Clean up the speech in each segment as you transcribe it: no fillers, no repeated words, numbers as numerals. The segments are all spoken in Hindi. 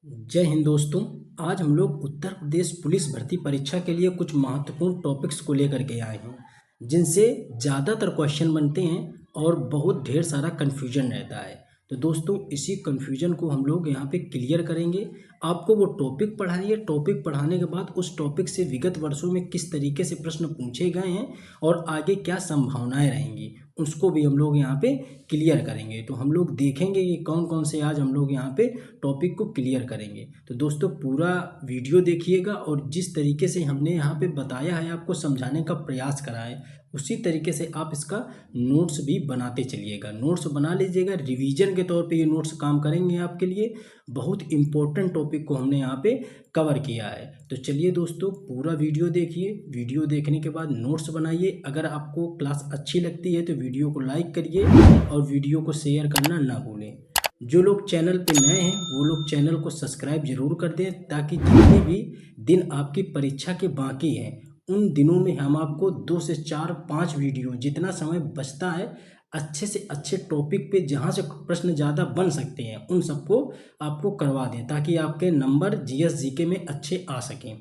जय हिंद दोस्तों। आज हम लोग उत्तर प्रदेश पुलिस भर्ती परीक्षा के लिए कुछ महत्वपूर्ण टॉपिक्स को लेकर के आए हैं जिनसे ज़्यादातर क्वेश्चन बनते हैं और बहुत ढेर सारा कन्फ्यूजन रहता है। तो दोस्तों इसी कन्फ्यूजन को हम लोग यहाँ पे क्लियर करेंगे। आपको वो टॉपिक पढ़ाएंगे, टॉपिक पढ़ाने के बाद उस टॉपिक से विगत वर्षों में किस तरीके से प्रश्न पूछे गए हैं और आगे क्या संभावनाएं रहेंगी उसको भी हम लोग यहाँ पे क्लियर करेंगे। तो हम लोग देखेंगे कि कौन कौन से आज हम लोग यहाँ पे टॉपिक को क्लियर करेंगे। तो दोस्तों पूरा वीडियो देखिएगा और जिस तरीके से हमने यहाँ पे बताया है, आपको समझाने का प्रयास करा है, उसी तरीके से आप इसका नोट्स भी बनाते चलिएगा। नोट्स बना लीजिएगा, रिवीजन के तौर पे ये नोट्स काम करेंगे आपके लिए। बहुत इंपॉर्टेंट टॉपिक को हमने यहाँ पे कवर किया है। तो चलिए दोस्तों पूरा वीडियो देखिए, वीडियो देखने के बाद नोट्स बनाइए। अगर आपको क्लास अच्छी लगती है तो वीडियो को लाइक करिए और वीडियो को शेयर करना ना भूलें। जो लोग चैनल पे नए हैं वो लोग चैनल को सब्सक्राइब जरूर कर दें, ताकि जितने भी दिन आपकी परीक्षा के बाकी हैं उन दिनों में हम आपको 2 से 4-5 वीडियो, जितना समय बचता है, अच्छे से अच्छे टॉपिक पे जहाँ से प्रश्न ज़्यादा बन सकते हैं उन सबको आपको करवा दें, ताकि आपके नंबर जीएस जीके में अच्छे आ सकें।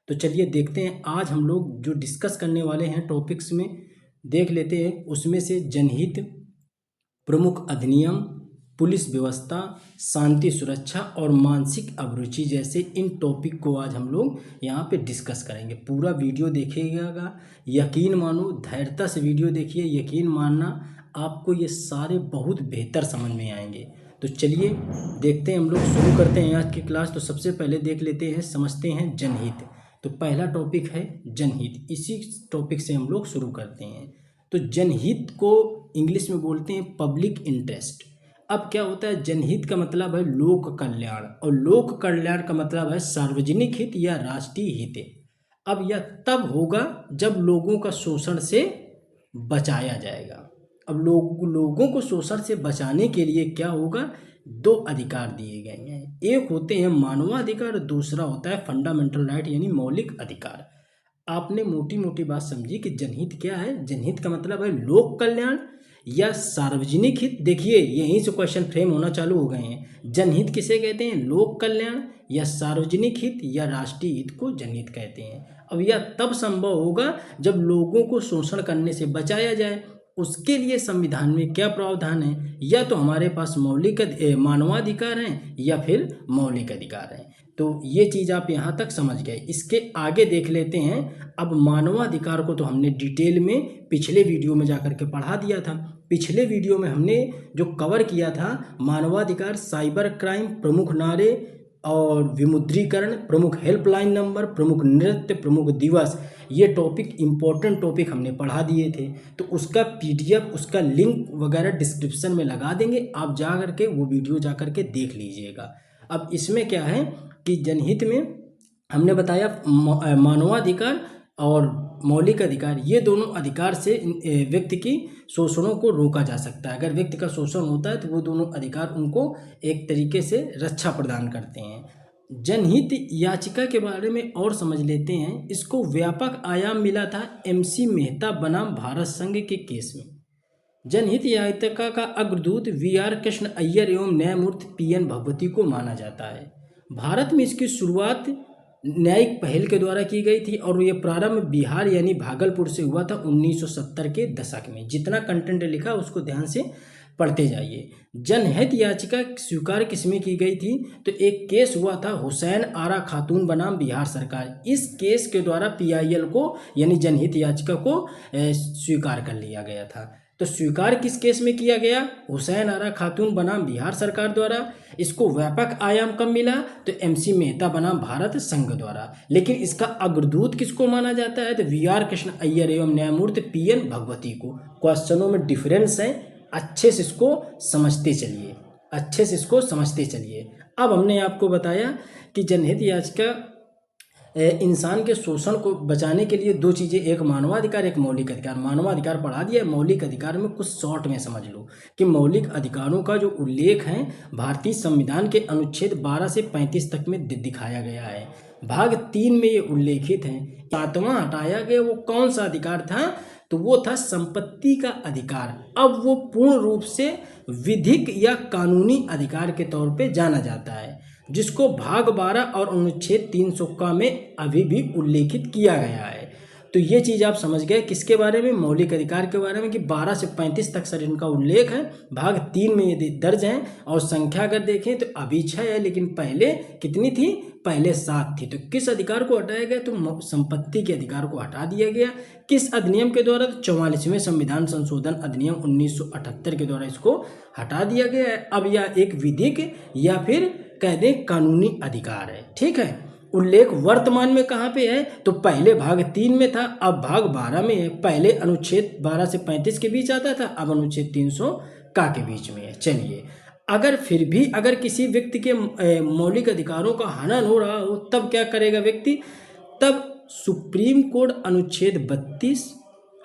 तो चलिए देखते हैं आज हम लोग जो डिस्कस करने वाले हैं टॉपिक्स में, देख लेते हैं। उसमें से जनहित, प्रमुख अधिनियम, पुलिस व्यवस्था, शांति सुरक्षा और मानसिक अभिरुचि जैसे इन टॉपिक को आज हम लोग यहाँ पे डिस्कस करेंगे। पूरा वीडियो देखिएगा, यकीन मानो, धैर्यता से वीडियो देखिए, यकीन मानना आपको ये सारे बहुत बेहतर समझ में आएंगे। तो चलिए देखते हैं, हम लोग शुरू करते हैं आज की क्लास। तो सबसे पहले देख लेते हैं, समझते हैं जनहित। तो पहला टॉपिक है जनहित, इसी टॉपिक से हम लोग शुरू करते हैं। तो जनहित को इंग्लिश में बोलते हैं पब्लिक इंटरेस्ट। अब क्या होता है, जनहित का मतलब है लोक कल्याण और लोक कल्याण का मतलब है सार्वजनिक हित या राष्ट्रीय हित। अब यह तब होगा जब लोगों का शोषण से बचाया जाएगा। अब लोगों को शोषण से बचाने के लिए क्या होगा, 2 अधिकार दिए गए हैं। एक होते हैं मानवाधिकार, दूसरा होता है फंडामेंटल राइट यानी मौलिक अधिकार। आपने मोटी मोटी बात समझी कि जनहित क्या है। जनहित का मतलब है लोक कल्याण या सार्वजनिक हित। देखिए यहीं से क्वेश्चन फ्रेम होना चालू हो गए हैं। जनहित किसे कहते हैं, लोक कल्याण या सार्वजनिक हित या राष्ट्रीय हित को जनहित कहते हैं। अब यह तब संभव होगा जब लोगों को शोषण करने से बचाया जाए। उसके लिए संविधान में क्या प्रावधान है, या तो हमारे पास मानवाधिकार हैं या फिर मौलिक अधिकार हैं। तो ये चीज़ आप यहाँ तक समझ गए। इसके आगे देख लेते हैं। अब मानवाधिकार को तो हमने डिटेल में पिछले वीडियो में जाकर के पढ़ा दिया था। पिछले वीडियो में हमने जो कवर किया था, मानवाधिकार, साइबर क्राइम, प्रमुख नारे और विमुद्रीकरण, प्रमुख हेल्पलाइन नंबर, प्रमुख नृत्य, प्रमुख दिवस, ये टॉपिक इम्पोर्टेंट टॉपिक हमने पढ़ा दिए थे। तो उसका पीडीएफ, उसका लिंक वगैरह डिस्क्रिप्शन में लगा देंगे, आप जा करके वो वीडियो जा करके देख लीजिएगा। अब इसमें क्या है कि जनहित में हमने बताया मानवाधिकार और मौलिक अधिकार, ये दोनों अधिकार से व्यक्ति की शोषणों को रोका जा सकता है। अगर व्यक्ति का शोषण होता है तो वो दोनों अधिकार उनको एक तरीके से रक्षा प्रदान करते हैं। जनहित याचिका के बारे में और समझ लेते हैं। इसको व्यापक आयाम मिला था MC मेहता बनाम भारत संघ के केस में। जनहित याचिका का अग्रदूत VR कृष्ण अय्यर एवं न्यायमूर्ति PN भगवती को माना जाता है। भारत में इसकी शुरुआत न्यायिक पहल के द्वारा की गई थी और ये प्रारंभ बिहार यानी भागलपुर से हुआ था 1970 के दशक में। जितना कंटेंट लिखा उसको ध्यान से पढ़ते जाइए। जनहित याचिका स्वीकार किसमें की गई थी, तो एक केस हुआ था हुसैन आरा खातून बनाम बिहार सरकार। इस केस के द्वारा PIL को यानी जनहित याचिका को स्वीकार कर लिया गया था। तो स्वीकार किस केस में किया गया, हुसैन आरा खातून बनाम बिहार सरकार द्वारा। इसको व्यापक आयाम कब मिला, तो MC मेहता बनाम भारत संघ द्वारा। लेकिन इसका अग्रदूत किसको माना जाता है, तो VR कृष्ण अय्यर एवं न्यायमूर्ति PN भगवती को। क्वेश्चनों में डिफरेंस है, अच्छे से इसको समझते चलिए, अच्छे से इसको समझते चलिए। अब हमने आपको बताया कि जनहित याचिका इंसान के शोषण को बचाने के लिए 2 चीज़ें, एक मानवाधिकार, एक मौलिक अधिकार। मानवाधिकार पढ़ा दिया, मौलिक अधिकार में कुछ शॉर्ट में समझ लो कि मौलिक अधिकारों का जो उल्लेख है भारतीय संविधान के अनुच्छेद 12 से 35 तक में दिखाया गया है। भाग 3 में ये उल्लेखित है। 7वां हटाया गया, वो कौन सा अधिकार था, तो वो था संपत्ति का अधिकार। अब वो पूर्ण रूप से विधिक या कानूनी अधिकार के तौर पे जाना जाता है। जिसको भाग 12 और अनुच्छेद 300 का में अभी भी उल्लेखित किया गया है। तो ये चीज़ आप समझ गए किसके बारे में, मौलिक अधिकार के बारे में, कि 12 से 35 तक सर इनका उल्लेख है, भाग 3 में ये दर्ज हैं। और संख्या अगर देखें तो अभी 6 है, लेकिन पहले कितनी थी, पहले 7 थी। तो किस अधिकार को हटाया गया, तो संपत्ति के अधिकार को हटा दिया गया। किस अधिनियम के द्वारा, तो 44वें संविधान संशोधन अधिनियम 1978 के द्वारा इसको हटा दिया गया है। अब यह एक विधिक या फिर कह दें कानूनी अधिकार है। ठीक है, उल्लेख वर्तमान में कहाँ पे है, तो पहले भाग 3 में था, अब भाग 12 में है। पहले अनुच्छेद 12 से 35 के बीच आता था, अब अनुच्छेद 300 का के बीच में है। चलिए, अगर फिर भी अगर किसी व्यक्ति के मौलिक अधिकारों का हनन हो रहा हो तब क्या करेगा व्यक्ति, तब सुप्रीम कोर्ट अनुच्छेद 32,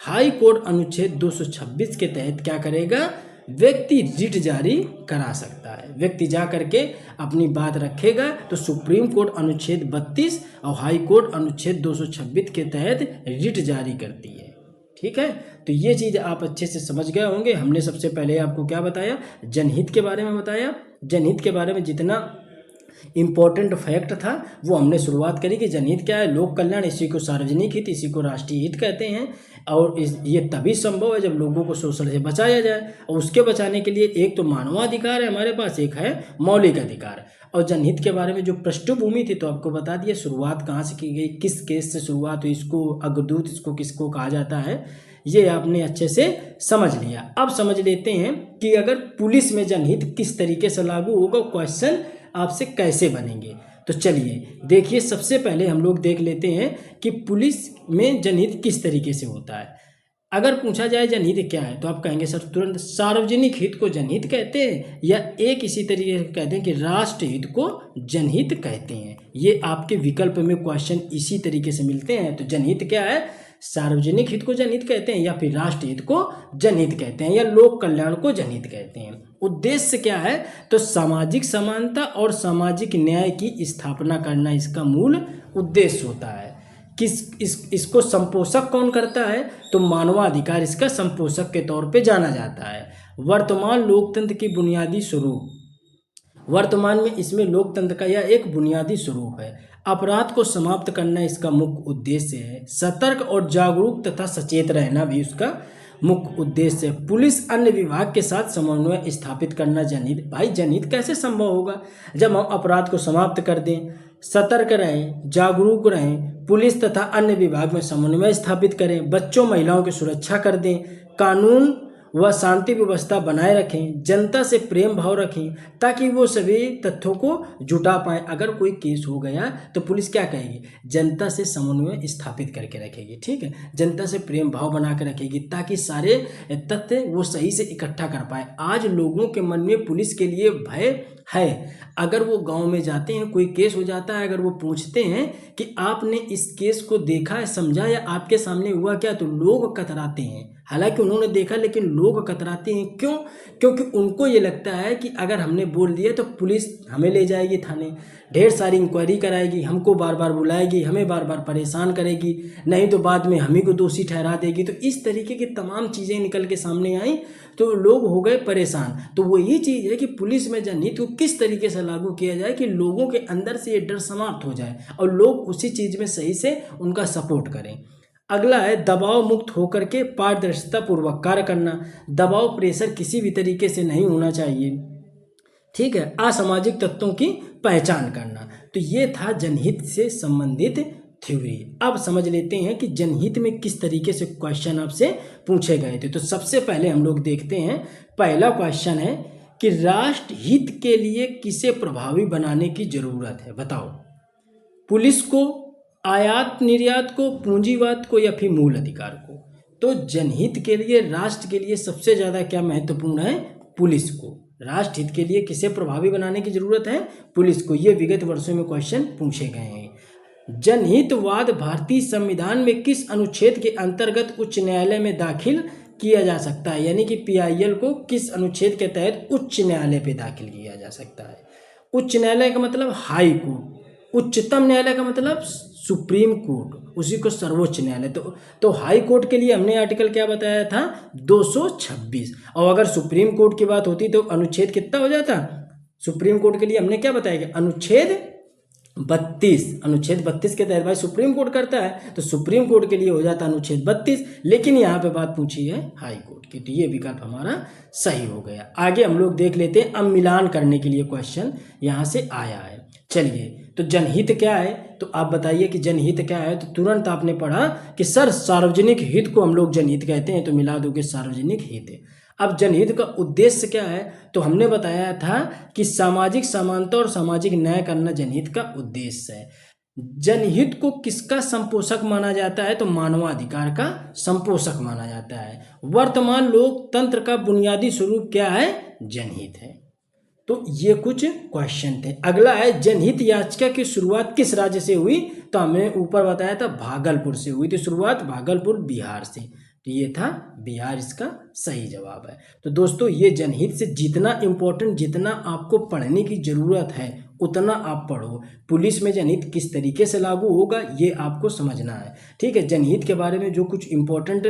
हाई कोर्ट अनुच्छेद 226 के तहत क्या करेगा, व्यक्ति रिट जारी करा सकता है। व्यक्ति जा करके अपनी बात रखेगा तो सुप्रीम कोर्ट अनुच्छेद 32 और हाई कोर्ट अनुच्छेद 226 के तहत रिट जारी करती है। ठीक है, तो ये चीज़ आप अच्छे से समझ गए होंगे। हमने सबसे पहले आपको क्या बताया, जनहित के बारे में बताया। जनहित के बारे में जितना इम्पोर्टेंट फैक्ट था वो हमने शुरुआत करी कि जनहित क्या है, लोक कल्याण, इसी को सार्वजनिक हित, इसी को राष्ट्रीय हित कहते हैं। और ये तभी संभव है जब लोगों को शोषण से बचाया जाए, और उसके बचाने के लिए एक तो मानवाधिकार है हमारे पास, एक है मौलिक अधिकार। और जनहित के बारे में जो पृष्ठभूमि थी तो आपको बता दिया, शुरुआत कहाँ से की गई, किस केस से शुरुआत हुई, इसको अग्रदूत इसको किसको कहा जाता है, ये आपने अच्छे से समझ लिया। अब समझ लेते हैं कि अगर पुलिस में जनहित किस तरीके से लागू होगा, क्वेश्चन आपसे कैसे बनेंगे। तो चलिए देखिए, सबसे पहले हम लोग देख लेते हैं कि पुलिस में जनहित किस तरीके से होता है। अगर पूछा जाए जनहित क्या है तो आप कहेंगे सर तुरंत सार्वजनिक हित को जनहित कहते हैं, या एक इसी तरीके से कहते हैं कि राष्ट्र हित को जनहित कहते हैं। ये आपके विकल्प में क्वेश्चन इसी तरीके से मिलते हैं। तो जनहित क्या है, सार्वजनिक हित को जनहित कहते हैं, या फिर राष्ट्र हित को जनहित कहते हैं, या लोक कल्याण को जनहित कहते हैं। उद्देश्य क्या है, तो सामाजिक समानता और सामाजिक न्याय की स्थापना करना इसका मूल उद्देश्य होता है। इसको संपोषक कौन करता है, तो मानवाधिकार इसका संपोषक के तौर पे जाना जाता है। वर्तमान लोकतंत्र की बुनियादी स्वरूप, वर्तमान में इसमें लोकतंत्र का यह एक बुनियादी स्वरूप है। अपराध को समाप्त करना इसका मुख्य उद्देश्य है। सतर्क और जागरूक तथा सचेत रहना भी उसका मुख्य उद्देश्य है। पुलिस अन्य विभाग के साथ समन्वय स्थापित करना जनहित। भाई जनहित कैसे संभव होगा, जब हम अपराध को समाप्त कर दें, सतर्क रहें, जागरूक रहें, पुलिस तथा अन्य विभाग में समन्वय स्थापित करें, बच्चों महिलाओं की सुरक्षा कर दें, कानून व शांति व्यवस्था बनाए रखें, जनता से प्रेम भाव रखें ताकि वो सभी तथ्यों को जुटा पाएं। अगर कोई केस हो गया तो पुलिस क्या करेगी, जनता से समन्वय स्थापित करके रखेगी। ठीक है, जनता से प्रेम भाव बना कर रखेगी ताकि सारे तथ्य वो सही से इकट्ठा कर पाए। आज लोगों के मन में पुलिस के लिए भय है। अगर वो गांव में जाते हैं, कोई केस हो जाता है, अगर वो पूछते हैं कि आपने इस केस को देखा है, समझा, या आपके सामने हुआ क्या, तो लोग कतराते हैं। हालांकि उन्होंने देखा, लेकिन लोग कतराते हैं। क्यों? क्योंकि उनको ये लगता है कि अगर हमने बोल दिया तो पुलिस हमें ले जाएगी थाने, ढेर सारी इंक्वायरी कराएगी, हमको बार बार बुलाएगी, हमें बार बार परेशान करेगी, नहीं तो बाद में हम ही को दोषी ठहरा देगी। तो इस तरीके की तमाम चीज़ें निकल के सामने आई तो लोग हो गए परेशान। तो वही चीज़ है कि पुलिस में जनहित को किस तरीके से लागू किया जाए कि लोगों के अंदर से ये डर समाप्त हो जाए और लोग उसी चीज़ में सही से उनका सपोर्ट करें। अगला है दबाव मुक्त होकर के पारदर्शिता पूर्वक कार्य करना। दबाव प्रेशर किसी भी तरीके से नहीं होना चाहिए। ठीक है, असामाजिक तत्वों की पहचान करना। तो ये था जनहित से संबंधित थ्योरी। अब समझ लेते हैं कि जनहित में किस तरीके से क्वेश्चन आपसे पूछे गए थे। तो सबसे पहले हम लोग देखते हैं, पहला क्वेश्चन है कि राष्ट्र हित के लिए किसे प्रभावी बनाने की जरूरत है, बताओ। पुलिस को, आयात निर्यात को, पूंजीवाद को, या फिर मूल अधिकार को। तो जनहित के लिए, राष्ट्र के लिए सबसे ज़्यादा क्या महत्वपूर्ण है, पुलिस को। राष्ट्र हित के लिए किसे प्रभावी बनाने की जरूरत है, पुलिस को। ये विगत वर्षों में क्वेश्चन पूछे गए हैं। जनहितवाद भारतीय संविधान में किस अनुच्छेद के अंतर्गत उच्च न्यायालय में दाखिल किया जा सकता है, यानी कि PIL को किस अनुच्छेद के तहत उच्च न्यायालय पे दाखिल किया जा सकता है। उच्च न्यायालय का मतलब हाई कोर्ट, उच्चतम न्यायालय का मतलब सुप्रीम कोर्ट, उसी को सर्वोच्च न्यायालय। तो हाई कोर्ट के लिए हमने आर्टिकल क्या बताया था, 226। और अगर सुप्रीम कोर्ट की बात होती तो अनुच्छेद कितना हो जाता, सुप्रीम कोर्ट के लिए हमने क्या बताया कि अनुच्छेद 32 के तहत भाई सुप्रीम कोर्ट करता है, तो सुप्रीम कोर्ट के लिए हो जाता है अनुच्छेद 32। लेकिन यहाँ पे बात पूछी है हाई कोर्ट की, तो ये विकल्प हमारा सही हो गया। आगे हम लोग देख लेते हैं, अब मिलान करने के लिए क्वेश्चन यहाँ से आया है। चलिए, तो जनहित क्या है, तो आप बताइए कि जनहित क्या है। तो तुरंत आपने पढ़ा कि सर सार्वजनिक हित को हम लोग जनहित कहते हैं, तो मिला दोगे सार्वजनिक हित। अब जनहित का उद्देश्य क्या है, तो हमने बताया था कि सामाजिक समानता और सामाजिक न्याय करना जनहित का उद्देश्य है। जनहित को किसका संपोषक माना जाता है, तो मानवाधिकार का संपोषक माना जाता है। वर्तमान लोकतंत्र का बुनियादी स्वरूप क्या है, जनहित है। तो ये कुछ क्वेश्चन थे। अगला है, जनहित याचिका की शुरुआत किस राज्य से हुई, तो हमने ऊपर बताया था भागलपुर से हुई थी शुरुआत, भागलपुर बिहार से, तो ये था बिहार, इसका सही जवाब है। तो दोस्तों, ये जनहित से जितना इम्पोर्टेंट, जितना आपको पढ़ने की ज़रूरत है उतना आप पढ़ो। पुलिस में जनहित किस तरीके से लागू होगा ये आपको समझना है, ठीक है। जनहित के बारे में जो कुछ इम्पोर्टेंट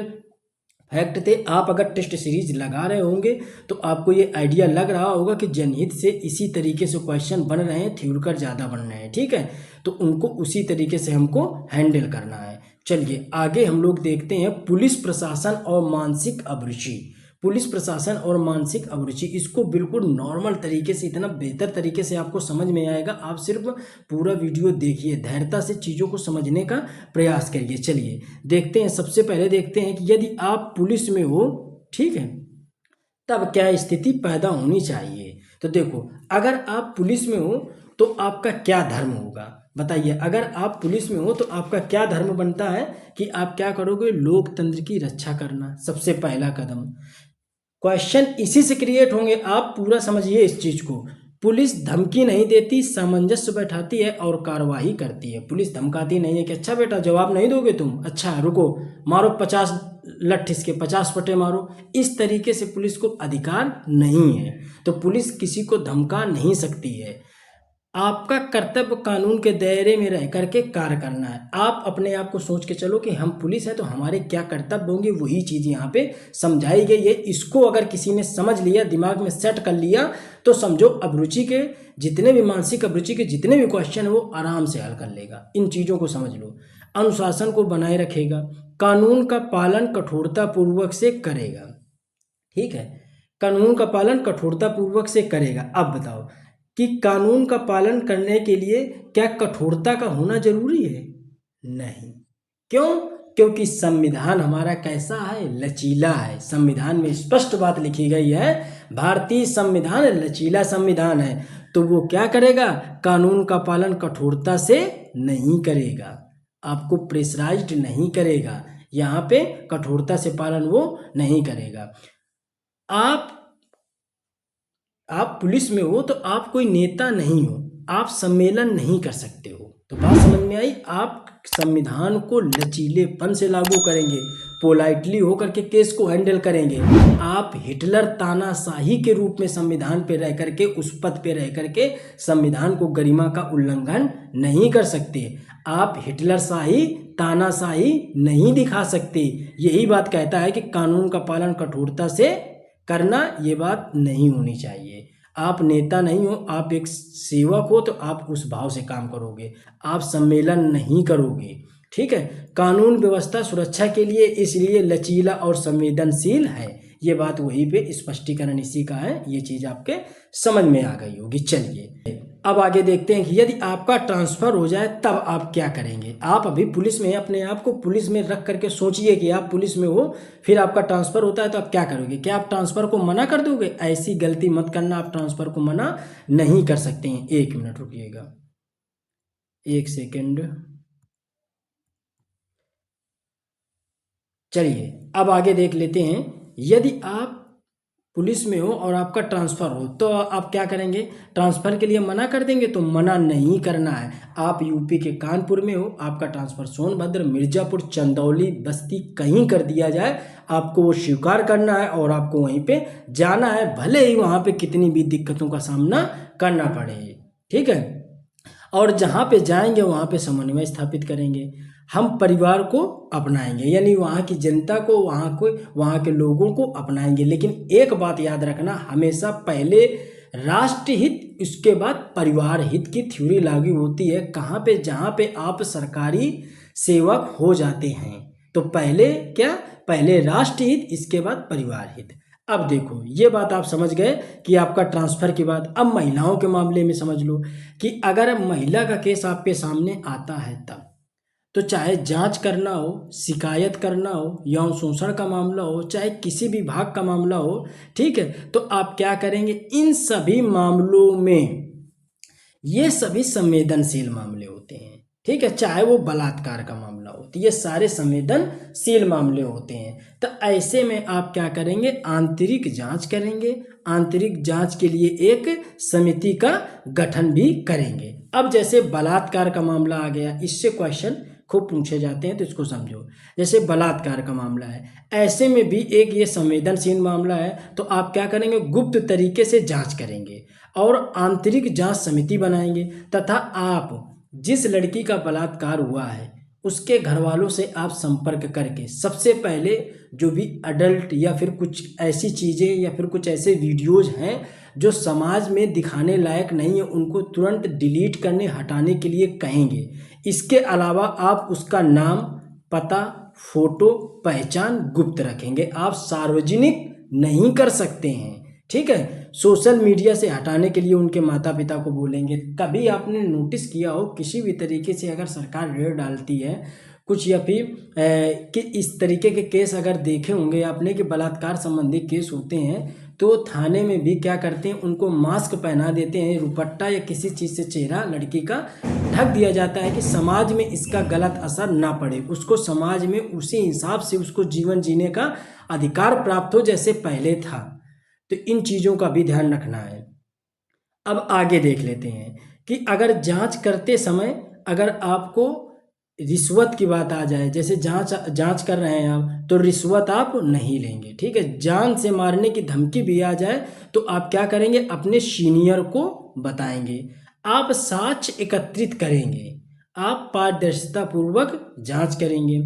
फैक्ट थे, आप अगर टेस्ट सीरीज लगा रहे होंगे तो आपको ये आइडिया लग रहा होगा कि जनहित से इसी तरीके से क्वेश्चन बन रहे हैं, थ्योरिटिकल ज़्यादा बन रहे हैं, ठीक है। तो उनको उसी तरीके से हमको हैंडल करना है। चलिए आगे हम लोग देखते हैं, पुलिस प्रशासन और मानसिक अभिरुचि। पुलिस प्रशासन और मानसिक अभिरुचि, इसको बिल्कुल नॉर्मल तरीके से, इतना बेहतर तरीके से आपको समझ में आएगा। आप सिर्फ पूरा वीडियो देखिए, धैर्यता से चीज़ों को समझने का प्रयास करिए। चलिए देखते हैं, सबसे पहले देखते हैं कि यदि आप पुलिस में हो, ठीक है, तब क्या स्थिति पैदा होनी चाहिए। तो देखो, अगर आप पुलिस में हो तो आपका क्या धर्म होगा, बताइए। अगर आप पुलिस में हो तो आपका क्या धर्म बनता है कि आप क्या करोगे, लोकतंत्र की रक्षा करना, सबसे पहला कदम। क्वेश्चन इसी से क्रिएट होंगे, आप पूरा समझिए इस चीज को। पुलिस धमकी नहीं देती, सामंजस्य बैठाती है और कार्रवाई करती है। पुलिस धमकाती नहीं है कि अच्छा बेटा जवाब नहीं दोगे तुम, अच्छा रुको, मारो 50 लठ इसके, 50 पटे मारो। इस तरीके से पुलिस को अधिकार नहीं है, तो पुलिस किसी को धमका नहीं सकती है। आपका कर्तव्य कानून के दायरे में रह करके कार्य करना है। आप अपने आप को सोच के चलो कि हम पुलिस हैं तो हमारे क्या कर्तव्य होंगे, वही चीज़ यहाँ पे समझाई गई है। इसको अगर किसी ने समझ लिया, दिमाग में सेट कर लिया, तो समझो अभिरुचि के जितने भी, मानसिक अभिरुचि के जितने भी क्वेश्चन है वो आराम से हल कर लेगा। इन चीज़ों को समझ लो। अनुशासन को बनाए रखेगा, कानून का पालन कठोरता पूर्वक से करेगा, ठीक है, कानून का पालन कठोरता पूर्वक से करेगा। अब बताओ कि कानून का पालन करने के लिए क्या कठोरता का होना जरूरी है, नहीं। क्यों, क्योंकि संविधान हमारा कैसा है, लचीला है। संविधान में स्पष्ट बात लिखी गई है, भारतीय संविधान लचीला संविधान है। तो वो क्या करेगा, कानून का पालन कठोरता से नहीं करेगा, आपको प्रेशराइज्ड नहीं करेगा, यहाँ पे कठोरता से पालन वो नहीं करेगा। आप पुलिस में हो तो आप कोई नेता नहीं हो, आप सम्मेलन नहीं कर सकते हो। तो बात समझ में आई। आप संविधान को लचीलेपन से लागू करेंगे, पोलाइटली होकर के केस को हैंडल करेंगे। आप हिटलर तानाशाही के रूप में संविधान पे रह करके, उस पद पे रह करके संविधान को गरिमा का उल्लंघन नहीं कर सकते। आप हिटलर शाही, तानाशाही नहीं दिखा सकते। यही बात कहता है कि कानून का पालन कठोरता से करना, ये बात नहीं होनी चाहिए। आप नेता नहीं हो, आप एक सेवक हो, तो आप उस भाव से काम करोगे, आप सम्मेलन नहीं करोगे, ठीक है। कानून व्यवस्था सुरक्षा के लिए इसलिए लचीला और संवेदनशील है। ये बात वहीं पे स्पष्टीकरण इसी का है, ये चीज आपके समझ में आ गई होगी। चलिए अब आगे देखते हैं कि यदि आपका ट्रांसफर हो जाए तब आप क्या करेंगे। आप अभी पुलिस में, अपने आप को पुलिस में रख करके सोचिए कि आप पुलिस में हो, फिर आपका ट्रांसफर होता है तो आप क्या करोगे। क्या आप ट्रांसफर को मना कर दोगे, ऐसी गलती मत करना, आप ट्रांसफर को मना नहीं कर सकते हैं। 1 मिनट रुकिएगा, 1 सेकेंड। चलिए अब आगे देख लेते हैं, यदि आप पुलिस में हो और आपका ट्रांसफ़र हो तो आप क्या करेंगे, ट्रांसफ़र के लिए मना कर देंगे, तो मना नहीं करना है। आप यूपी के कानपुर में हो, आपका ट्रांसफ़र सोनभद्र, मिर्ज़ापुर, चंदौली, बस्ती कहीं कर दिया जाए, आपको वो स्वीकार करना है और आपको वहीं पे जाना है, भले ही वहाँ पे कितनी भी दिक्कतों का सामना करना पड़े, ठीक है। और जहाँ पे जाएंगे वहाँ पे समन्वय स्थापित करेंगे, हम परिवार को अपनाएंगे, यानी वहाँ की जनता को, वहाँ के लोगों को अपनाएंगे। लेकिन एक बात याद रखना, हमेशा पहले राष्ट्र हित, उसके बाद परिवार हित की थ्योरी लागू होती है कहाँ पे, जहाँ पे आप सरकारी सेवक हो जाते हैं। तो पहले क्या, पहले राष्ट्र हित, इसके बाद परिवार हित। अब देखो ये बात आप समझ गए कि आपका ट्रांसफर की बात। अब महिलाओं के मामले में समझ लो कि अगर महिला का केस आपके सामने आता है तब तो चाहे जांच करना हो, शिकायत करना हो, यौन शोषण का मामला हो, चाहे किसी भी विभाग का मामला हो, ठीक है, तो आप क्या करेंगे, इन सभी मामलों में ये सभी संवेदनशील मामले होते हैं, ठीक है, चाहे वो बलात्कार का मामला हो, तो ये सारे संवेदनशील मामले होते हैं। तो ऐसे में आप क्या करेंगे, आंतरिक जांच करेंगे, आंतरिक जांच के लिए एक समिति का गठन भी करेंगे। अब जैसे बलात्कार का मामला आ गया, इससे क्वेश्चन खूब पूछे जाते हैं, तो इसको समझो। जैसे बलात्कार का मामला है, ऐसे में भी एक ये संवेदनशील मामला है, तो आप क्या करेंगे, गुप्त तरीके से जांच करेंगे और आंतरिक जांच समिति बनाएंगे, तथा आप जिस लड़की का बलात्कार हुआ है उसके घर वालों से आप संपर्क करके सबसे पहले जो भी अडल्ट या फिर कुछ ऐसी चीज़ें या फिर कुछ ऐसे वीडियोज़ हैं जो समाज में दिखाने लायक नहीं है, उनको तुरंत डिलीट करने, हटाने के लिए कहेंगे। इसके अलावा आप उसका नाम, पता, फोटो, पहचान गुप्त रखेंगे, आप सार्वजनिक नहीं कर सकते हैं, ठीक है। सोशल मीडिया से हटाने के लिए उनके माता पिता को बोलेंगे। कभी आपने नोटिस किया हो किसी भी तरीके से अगर सरकार रेड डालती है कुछ, या फिर कि इस तरीके के केस अगर देखे होंगे आपने कि बलात्कार संबंधी केस होते हैं, तो थाने में भी क्या करते हैं, उनको मास्क पहना देते हैं, रुपट्टा या किसी चीज़ से चेहरा लड़की का ढक दिया जाता है कि समाज में इसका गलत असर ना पड़े, उसको समाज में उसी हिसाब से उसको जीवन जीने का अधिकार प्राप्त हो जैसे पहले था। तो इन चीज़ों का भी ध्यान रखना है। अब आगे देख लेते हैं कि अगर जांच करते समय अगर आपको रिश्वत की बात आ जाए, जैसे जांच कर रहे हैं आप, तो रिश्वत आप नहीं लेंगे, ठीक है। जान से मारने की धमकी भी आ जाए तो आप क्या करेंगे, अपने सीनियर को बताएंगे, आप साक्ष्य एकत्रित करेंगे, आप पारदर्शिता पूर्वक जांच करेंगे,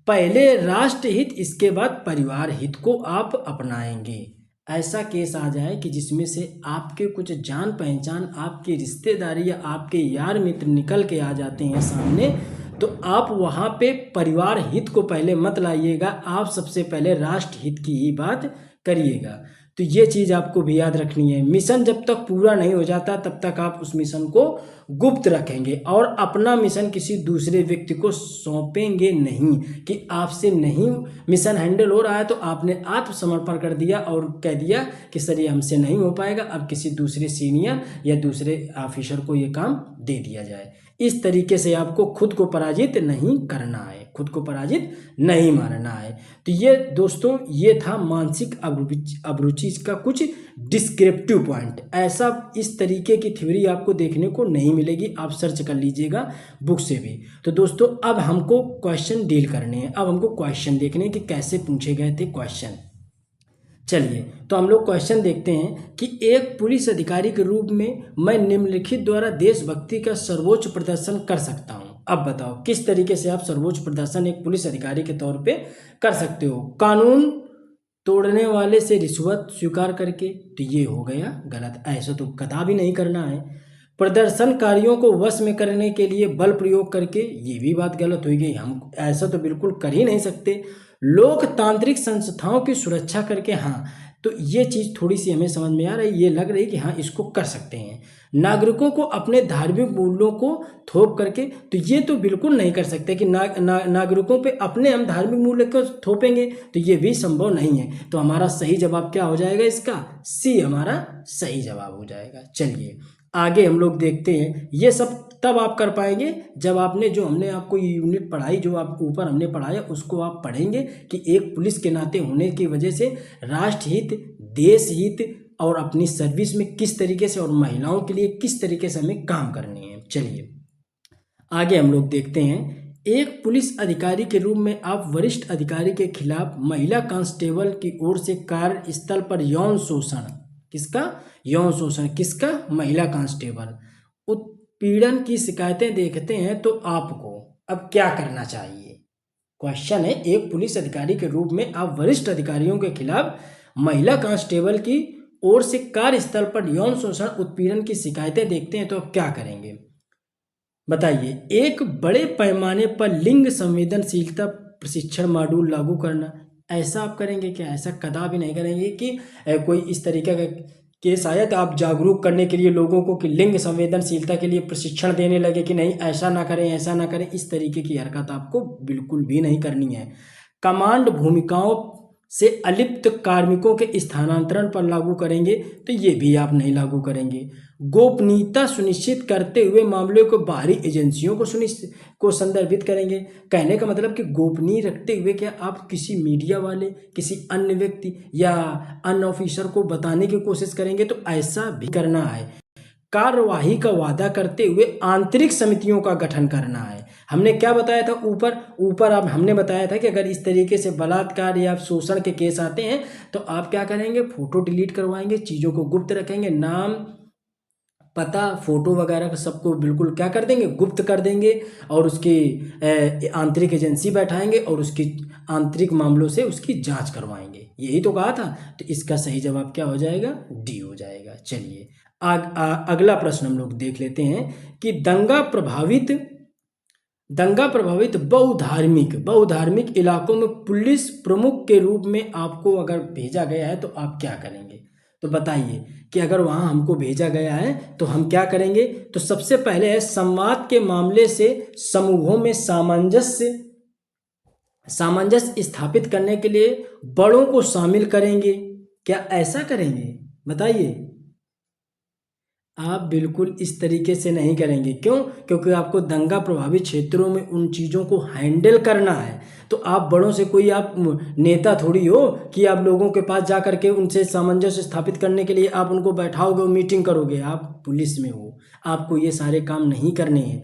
पहले राष्ट्र हित इसके बाद परिवार हित को आप अपनाएंगे। ऐसा केस आ जाए कि जिसमें से आपके कुछ जान पहचान, आपके रिश्तेदारी या आपके यार मित्र निकल के आ जाते हैं सामने, तो आप वहाँ पे परिवार हित को पहले मत लाइएगा, आप सबसे पहले राष्ट्र हित की ही बात करिएगा। तो ये चीज़ आपको भी याद रखनी है। मिशन जब तक पूरा नहीं हो जाता तब तक आप उस मिशन को गुप्त रखेंगे और अपना मिशन किसी दूसरे व्यक्ति को सौंपेंगे नहीं कि आपसे नहीं मिशन हैंडल हो रहा है तो आपने आत्मसमर्पण कर दिया और कह दिया कि सर ये हमसे नहीं हो पाएगा, अब किसी दूसरे सीनियर या दूसरे ऑफिसर को ये काम दे दिया जाए। इस तरीके से आपको खुद को पराजित नहीं करना है, खुद को पराजित नहीं मानना है। तो ये दोस्तों ये था मानसिक अभिरुचि का कुछ डिस्क्रिप्टिव पॉइंट। ऐसा इस तरीके की थ्योरी आपको देखने को नहीं मिलेगी, आप सर्च कर लीजिएगा बुक से भी। तो दोस्तों अब हमको क्वेश्चन डील करने हैं, अब हमको क्वेश्चन देखने हैं कि कैसे पूछे गए थे क्वेश्चन। चलिए तो हम लोग क्वेश्चन देखते हैं कि एक पुलिस अधिकारी के रूप में मैं निम्नलिखित द्वारा देशभक्ति का सर्वोच्च प्रदर्शन कर सकता हूं। अब बताओ किस तरीके से आप सर्वोच्च प्रदर्शन एक पुलिस अधिकारी के तौर पे कर सकते हो। कानून तोड़ने वाले से रिश्वत स्वीकार करके, तो ये हो गया गलत, ऐसा तो कदापि नहीं करना है। प्रदर्शनकारियों को वश में करने के लिए बल प्रयोग करके, ये भी बात गलत हो गई, हम ऐसा तो बिल्कुल कर ही नहीं सकते। लोकतांत्रिक संस्थाओं की सुरक्षा करके, हाँ तो ये चीज़ थोड़ी सी हमें समझ में आ रही, ये लग रही कि हाँ इसको कर सकते हैं। नागरिकों को अपने धार्मिक मूल्यों को थोप करके, तो ये तो बिल्कुल नहीं कर सकते कि नागरिकों पे अपने हम धार्मिक मूल्य को थोपेंगे, तो ये भी संभव नहीं है। तो हमारा सही जवाब क्या हो जाएगा, इसका सी हमारा सही जवाब हो जाएगा। चलिए आगे हम लोग देखते हैं। ये सब तब आप कर पाएंगे जब आपने जो हमने आपको ये यूनिट पढ़ाई, जो आप ऊपर हमने पढ़ाया उसको आप पढ़ेंगे कि एक पुलिस के नाते होने की वजह से राष्ट्र हित, देश हित और अपनी सर्विस में किस तरीके से और महिलाओं के लिए किस तरीके से हमें काम करनी है। चलिए आगे हम लोग देखते हैं। एक पुलिस अधिकारी के रूप में आप वरिष्ठ अधिकारी के खिलाफ महिला कांस्टेबल की ओर से कार्यस्थल पर यौन शोषण, किसका यौन शोषण, किसका, महिला कांस्टेबल, उत्पीड़न की शिकायतें देखते हैं तो आपको अब क्या करना चाहिए। क्वेश्चन है, एक पुलिस अधिकारी के रूप में आप वरिष्ठ अधिकारियों के खिलाफ महिला कांस्टेबल की ओर से कार्यस्थल पर यौन शोषण उत्पीड़न की शिकायतें देखते हैं तो आप क्या करेंगे? बताइए। एक बड़े पैमाने पर लिंग संवेदनशीलता प्रशिक्षण मॉड्यूल लागू करना, ऐसा आप करेंगे क्या? ऐसा कदापि नहीं करेंगे कि कोई इस तरीके का केस आया तो आप जागरूक करने के लिए लोगों को कि लिंग संवेदनशीलता के लिए प्रशिक्षण देने लगे कि नहीं ऐसा ना करें, ऐसा ना करें। इस तरीके की हरकत आपको बिल्कुल भी नहीं करनी है। कमांड भूमिकाओं से अलिप्त कार्मिकों के स्थानांतरण पर लागू करेंगे तो ये भी आप नहीं लागू करेंगे। गोपनीयता सुनिश्चित करते हुए मामलों को बाहरी एजेंसियों को संदर्भित करेंगे। कहने का मतलब कि गोपनीय रखते हुए क्या आप किसी मीडिया वाले, किसी अन्य व्यक्ति या अन्य ऑफिसर को बताने की कोशिश करेंगे? तो ऐसा भी करना है। कार्यवाही का वादा करते हुए आंतरिक समितियों का गठन करना है। हमने क्या बताया था ऊपर आप हमने बताया था कि अगर इस तरीके से बलात्कार या शोषण के केस आते हैं तो आप क्या करेंगे? फोटो डिलीट करवाएंगे, चीज़ों को गुप्त रखेंगे, नाम पता फोटो वगैरह का सबको बिल्कुल क्या कर देंगे? गुप्त कर देंगे और उसकी आंतरिक एजेंसी बैठाएंगे और उसकी आंतरिक मामलों से उसकी जांच करवाएंगे। यही तो कहा था। तो इसका सही जवाब क्या हो जाएगा? डी हो जाएगा। चलिए अगला प्रश्न हम लोग देख लेते हैं कि दंगा प्रभावित बहुधार्मिक इलाकों में पुलिस प्रमुख के रूप में आपको अगर भेजा गया है तो आप क्या करेंगे? तो बताइए कि अगर वहाँ हमको भेजा गया है तो हम क्या करेंगे? तो सबसे पहले है संवाद के मामले से समूहों में सामंजस्य स्थापित करने के लिए बड़ों को शामिल करेंगे। क्या ऐसा करेंगे? बताइए। आप बिल्कुल इस तरीके से नहीं करेंगे। क्यों? क्योंकि आपको दंगा प्रभावित क्षेत्रों में उन चीज़ों को हैंडल करना है। तो आप बड़ों से कोई आप नेता थोड़ी हो कि आप लोगों के पास जा करके उनसे सामंजस्य स्थापित करने के लिए आप उनको बैठाओगे, मीटिंग करोगे। आप पुलिस में हो, आपको ये सारे काम नहीं करने हैं।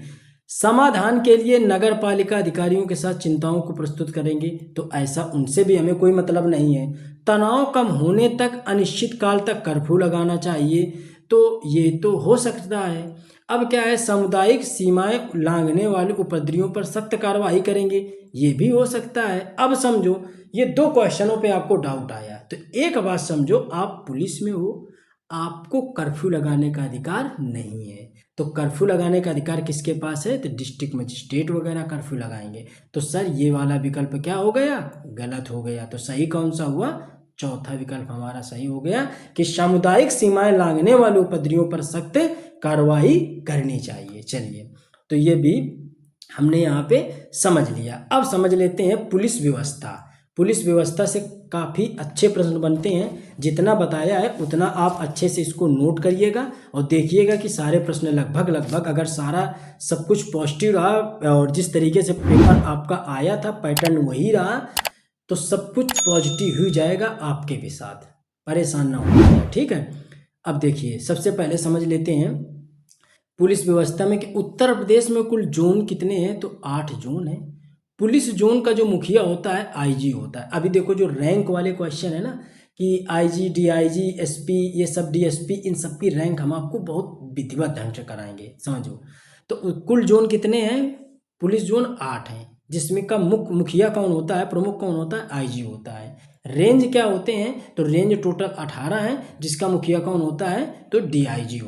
समाधान के लिए नगर पालिका अधिकारियों के साथ चिंताओं को प्रस्तुत करेंगे। तो ऐसा उनसे भी हमें कोई मतलब नहीं है। तनाव कम होने तक अनिश्चित काल तक कर्फ्यू लगाना चाहिए। तो ये तो हो सकता है। अब क्या है? सामुदायिक सीमाएं लांघने वाले उपद्रवियों पर सख्त कार्रवाई करेंगे। ये भी हो सकता है। अब समझो ये दो क्वेश्चनों पे आपको डाउट आया तो एक बात समझो, आप पुलिस में हो, आपको कर्फ्यू लगाने का अधिकार नहीं है। तो कर्फ्यू लगाने का अधिकार किसके पास है? तो डिस्ट्रिक्ट मजिस्ट्रेट वगैरह कर्फ्यू लगाएंगे। तो सर ये वाला विकल्प क्या हो गया? गलत हो गया। तो सही कौन सा हुआ? चौथा विकल्प हमारा सही हो गया कि सामुदायिक सीमाएं लांघने वाले उपद्रवियों पर सख्त कार्रवाई करनी चाहिए। चलिए तो ये भी हमने यहाँ पे समझ लिया। अब समझ लेते हैं पुलिस व्यवस्था से काफ़ी अच्छे प्रश्न बनते हैं। जितना बताया है उतना आप अच्छे से इसको नोट करिएगा और देखिएगा कि सारे प्रश्न लगभग अगर सारा सब कुछ पॉजिटिव रहा और जिस तरीके से पेपर आपका आया था पैटर्न वही रहा तो सब कुछ पॉजिटिव ही जाएगा आपके भी साथ। परेशान ना हो। ठीक है। अब देखिए सबसे पहले समझ लेते हैं पुलिस व्यवस्था में कि उत्तर प्रदेश में कुल जोन कितने हैं? तो 8 जोन है। पुलिस जोन का जो मुखिया होता है आईजी होता है। अभी देखो जो रैंक वाले क्वेश्चन है ना कि आईजी, डीआईजी, एसपी, ये सब डीएसपी, इन सब की रैंक हम आपको बहुत विधिवत ढंग से कराएंगे। समझो तो कुल जोन कितने हैं? पुलिस जोन 8 हैं जिसमें का मुखिया कौन होता है? प्रमुख कौन होता है? आईजी होता है। रेंज क्या होते हैं? तो रेंज टोटल 18 है जिसका मुखिया कौन होता है? तो डीआईजी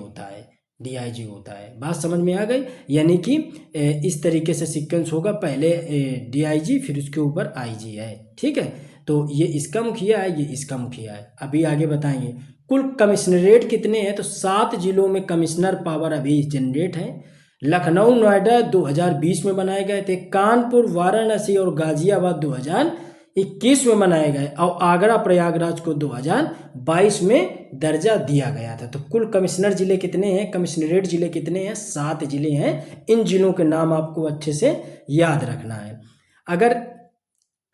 होता है। बात समझ में आ गई? यानी कि इस तरीके से सीक्वेंस होगा, पहले डीआईजी फिर उसके ऊपर आईजी है। ठीक है। तो ये इसका मुखिया है, ये इसका मुखिया है। अभी आगे बताएंगे कुल कमिश्नरेट कितने हैं? तो 7 जिलों में कमिश्नर पावर अभी जनरेट है। लखनऊ नोएडा 2020 में बनाए गए थे। कानपुर, वाराणसी और गाजियाबाद 2021 में बनाए गए और आगरा प्रयागराज को 2022 में दर्जा दिया गया था। तो कुल कमिश्नर जिले कितने हैं? कमिश्नरेट जिले कितने हैं? 7 जिले हैं। इन जिलों के नाम आपको अच्छे से याद रखना है।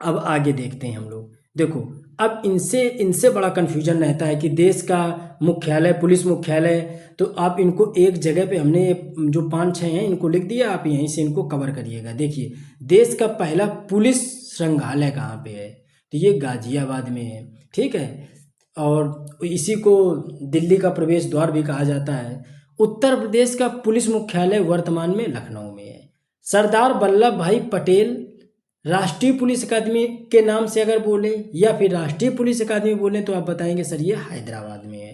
अब आगे देखते हैं हम लोग। देखो अब इनसे बड़ा कन्फ्यूजन रहता है कि देश का मुख्यालय, पुलिस मुख्यालय, तो आप इनको एक जगह पे हमने जो 5-6 हैं इनको लिख दिया, आप यहीं से इनको कवर करिएगा। देखिए देश का पहला पुलिस संग्रहालय कहाँ पे है? तो ये गाजियाबाद में है। ठीक है। और इसी को दिल्ली का प्रवेश द्वार भी कहा जाता है। उत्तर प्रदेश का पुलिस मुख्यालय वर्तमान में लखनऊ में है। सरदार वल्लभ भाई पटेल राष्ट्रीय पुलिस अकादमी के नाम से अगर बोले या फिर राष्ट्रीय पुलिस अकादमी बोले तो आप बताएंगे सर ये हैदराबाद में है।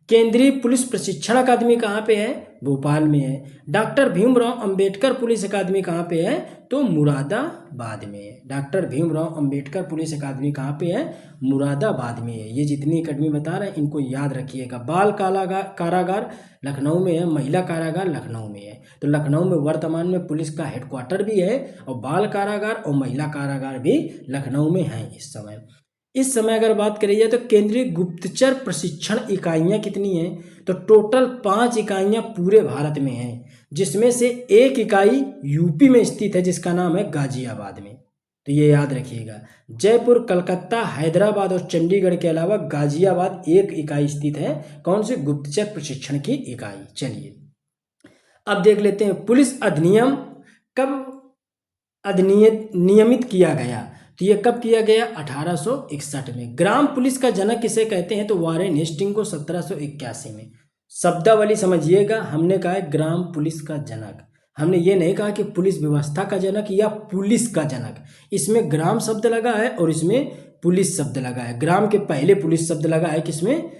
केंद्रीय पुलिस प्रशिक्षण अकादमी कहाँ पे है? भोपाल में है। डॉक्टर भीमराव अंबेडकर पुलिस अकादमी कहाँ पे है? तो मुरादाबाद में है। डॉक्टर भीमराव अंबेडकर पुलिस अकादमी कहाँ पे है? मुरादाबाद में है। ये जितनी अकादमी बता रहे हैं इनको याद रखिएगा। बाल कारागार लखनऊ में है, महिला कारागार लखनऊ में है। तो लखनऊ में वर्तमान में पुलिस का हेडक्वार्टर भी है और बाल कारागार और महिला कारागार भी लखनऊ में है इस समय अगर बात करी जाए तो केंद्रीय गुप्तचर प्रशिक्षण इकाइयां कितनी हैं? तो टोटल 5 इकाइयां पूरे भारत में हैं, जिसमें से एक इकाई यूपी में स्थित है जिसका नाम है गाजियाबाद में। तो ये याद रखिएगा। जयपुर, कलकत्ता, हैदराबाद और चंडीगढ़ के अलावा गाजियाबाद एक इकाई स्थित है। कौन सी? गुप्तचर प्रशिक्षण की इकाई। चलिए अब देख लेते हैं पुलिस अधिनियम कब नियमित किया गया। तो ये कब किया गया? 1861 में। ग्राम पुलिस का जनक किसे कहते हैं? तो वारेन हेस्टिंग को 1781 में। शब्दावली समझिएगा, हमने कहा है ग्राम पुलिस का जनक। हमने ये नहीं कहा कि पुलिस व्यवस्था का जनक या पुलिस का जनक। इसमें ग्राम शब्द लगा है और इसमें पुलिस शब्द लगा है। ग्राम के पहले पुलिस शब्द लगा है किसमें?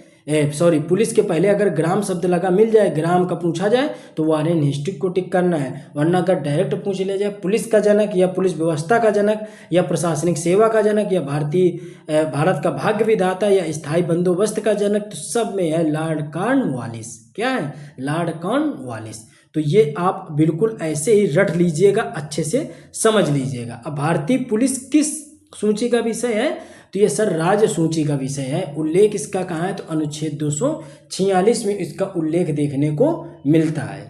पुलिस के पहले अगर ग्राम शब्द लगा मिल जाए, ग्राम का पूछा जाए तो वारेन हेस्टिंग को टिक करना है। वरना अगर डायरेक्ट पूछ लिया जाए पुलिस का जनक या पुलिस व्यवस्था का जनक या प्रशासनिक सेवा का जनक या भारत का भाग्य विधाता या स्थायी बंदोबस्त का जनक, तो सब में है लॉर्ड कॉर्नवालिस। क्या है? Lord Cornwallis. तो ये आप बिल्कुल ऐसे ही रट लीजिएगा, अच्छे से समझ लीजिएगा। अब भारतीय पुलिस किस सूची का विषय है? तो ये सर राज्य सूची का विषय है। उल्लेख इसका कहाँ है? तो अनुच्छेद 246 में इसका उल्लेख देखने को मिलता है।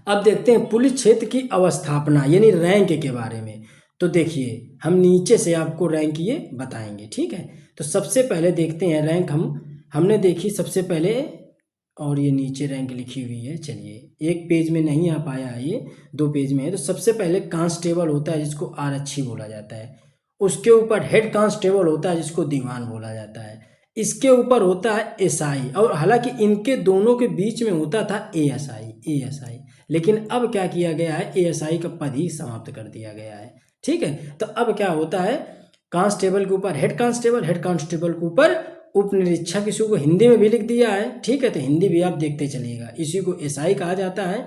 अब देखते हैं पुलिस क्षेत्र की अवस्थापना यानी रैंक के बारे में। तो देखिए हम नीचे से आपको रैंक ये बताएंगे, ठीक है। तो सबसे पहले देखते हैं रैंक हमने देखी सबसे पहले, और ये नीचे रैंक लिखी हुई है। चलिए एक पेज में नहीं आ पाया है, ये 2 पेज में है। तो सबसे पहले कांस्टेबल होता है जिसको आरक्षी बोला जाता है। उसके ऊपर हेड कांस्टेबल होता है जिसको दीवान बोला जाता है। इसके ऊपर होता है एसआई, और हालांकि इनके दोनों के बीच में होता था एएसआई, लेकिन अब क्या किया गया है? एएसआई का पद ही समाप्त कर दिया गया है, ठीक है। तो अब क्या होता है? कांस्टेबल के ऊपर हेड कांस्टेबल के ऊपर उप निरीक्षक, इसी को हिंदी में भी लिख दिया है, ठीक है। तो हिंदी भी आप देखते चलिएगा। इसी को एसआई कहा जाता है।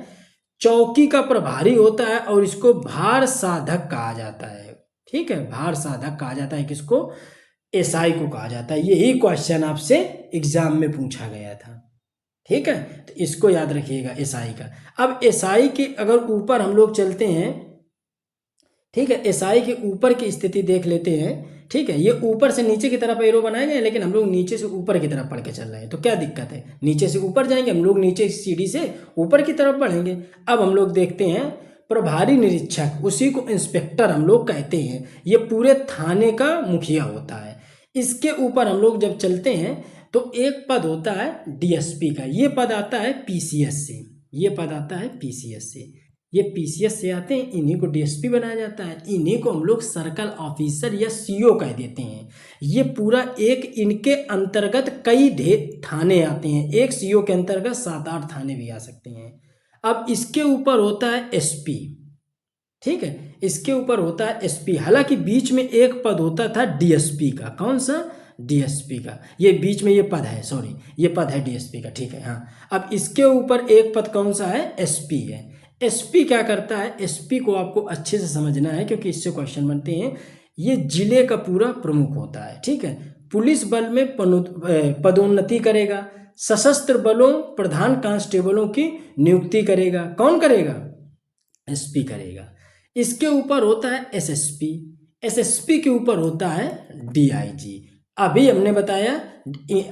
चौकी का प्रभारी होता है और इसको भार साधक कहा जाता है, ठीक है। भार साधक कहा जाता है किसको? एसआई को कहा जाता है। यही क्वेश्चन आपसे एग्जाम में पूछा गया था, ठीक है। तो इसको याद रखिएगा एसआई का। अब एसआई के अगर ऊपर हम लोग चलते हैं, ठीक है, एसआई के ऊपर की स्थिति देख लेते हैं, ठीक है। ये ऊपर से नीचे की तरफ एरो बनाए गए, लेकिन हम लोग नीचे से ऊपर की तरफ पढ़ के चल रहे हैं। तो क्या दिक्कत है? नीचे से ऊपर जाएंगे हम लोग, नीचे सीढ़ी से ऊपर की तरफ बढ़ेंगे। अब हम लोग देखते हैं प्रभारी निरीक्षक, उसी को इंस्पेक्टर हम लोग कहते हैं। ये पूरे थाने का मुखिया होता है। इसके ऊपर हम लोग जब चलते हैं तो एक पद होता है डीएसपी का। ये पद आता है पीसीएस से, ये पद आता है पीसीएस से। ये पीसीएस से आते हैं, इन्हीं को डीएसपी बनाया जाता है। इन्हीं को हम लोग सर्कल ऑफिसर या सीओ कह देते हैं। ये पूरा एक, इनके अंतर्गत कई थाने आते हैं। एक सीओ के अंतर्गत 7-8 थाने भी आ सकते हैं। अब इसके ऊपर होता है एसपी, ठीक है। इसके ऊपर होता है एसपी। हालांकि बीच में एक पद होता था डीएसपी का। कौन सा? डीएसपी का। ये बीच में ये पद है, सॉरी ये पद है डीएसपी का, ठीक है। हाँ, अब इसके ऊपर एक पद कौन सा है? एसपी है। एसपी क्या करता है? एसपी को आपको अच्छे से समझना है क्योंकि इससे क्वेश्चन बनते हैं। ये जिले का पूरा प्रमुख होता है, ठीक है। पुलिस बल में पदोन्नति करेगा, सशस्त्र बलों प्रधान कांस्टेबलों की नियुक्ति करेगा। कौन करेगा? एसपी करेगा। इसके ऊपर होता है एसएसपी। एसएसपी के ऊपर होता है डीआईजी। अभी हमने बताया,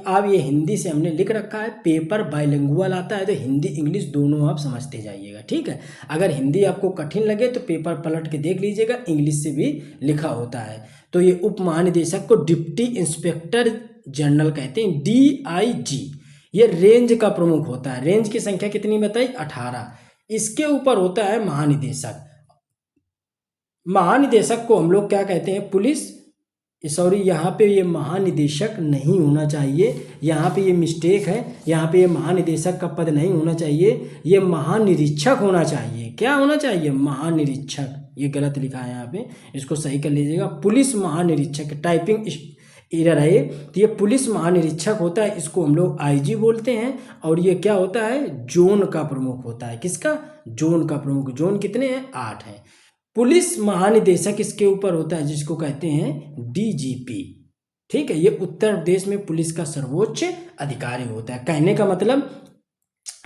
अब ये हिंदी से हमने लिख रखा है। पेपर बाइलिंगुअल आता है तो हिंदी इंग्लिश दोनों आप समझते जाइएगा, ठीक है। अगर हिंदी आपको कठिन लगे तो पेपर पलट के देख लीजिएगा, इंग्लिश से भी लिखा होता है। तो ये उप महानिदेशक को डिप्टी इंस्पेक्टर जनरल कहते हैं, डीआईजी। ये रेंज का प्रमुख होता है। रेंज की संख्या कितनी बताई? 18। इसके ऊपर होता है महानिदेशक। महानिदेशक को हम लोग क्या कहते हैं? पुलिस सॉरी, यहाँ पे ये महानिदेशक नहीं होना चाहिए, यहाँ पे ये मिस्टेक है, यहाँ पे ये महानिदेशक का पद नहीं होना चाहिए, ये महानिरीक्षक होना चाहिए। क्या होना चाहिए? महानिरीक्षक। ये गलत लिखा है यहाँ पे, इसको सही कर लीजिएगा। पुलिस महानिरीक्षक, टाइपिंग एरर है ये। तो ये पुलिस महानिरीक्षक होता है, इसको हम लोग आईजी बोलते हैं। और ये क्या होता है? जोन का प्रमुख होता है। किसका? जोन का प्रमुख। जोन कितने हैं? 8 हैं। पुलिस महानिदेशक इसके ऊपर होता है, जिसको कहते हैं डीजीपी। ठीक है, ये उत्तर प्रदेश में पुलिस का सर्वोच्च अधिकारी होता है। कहने का मतलब,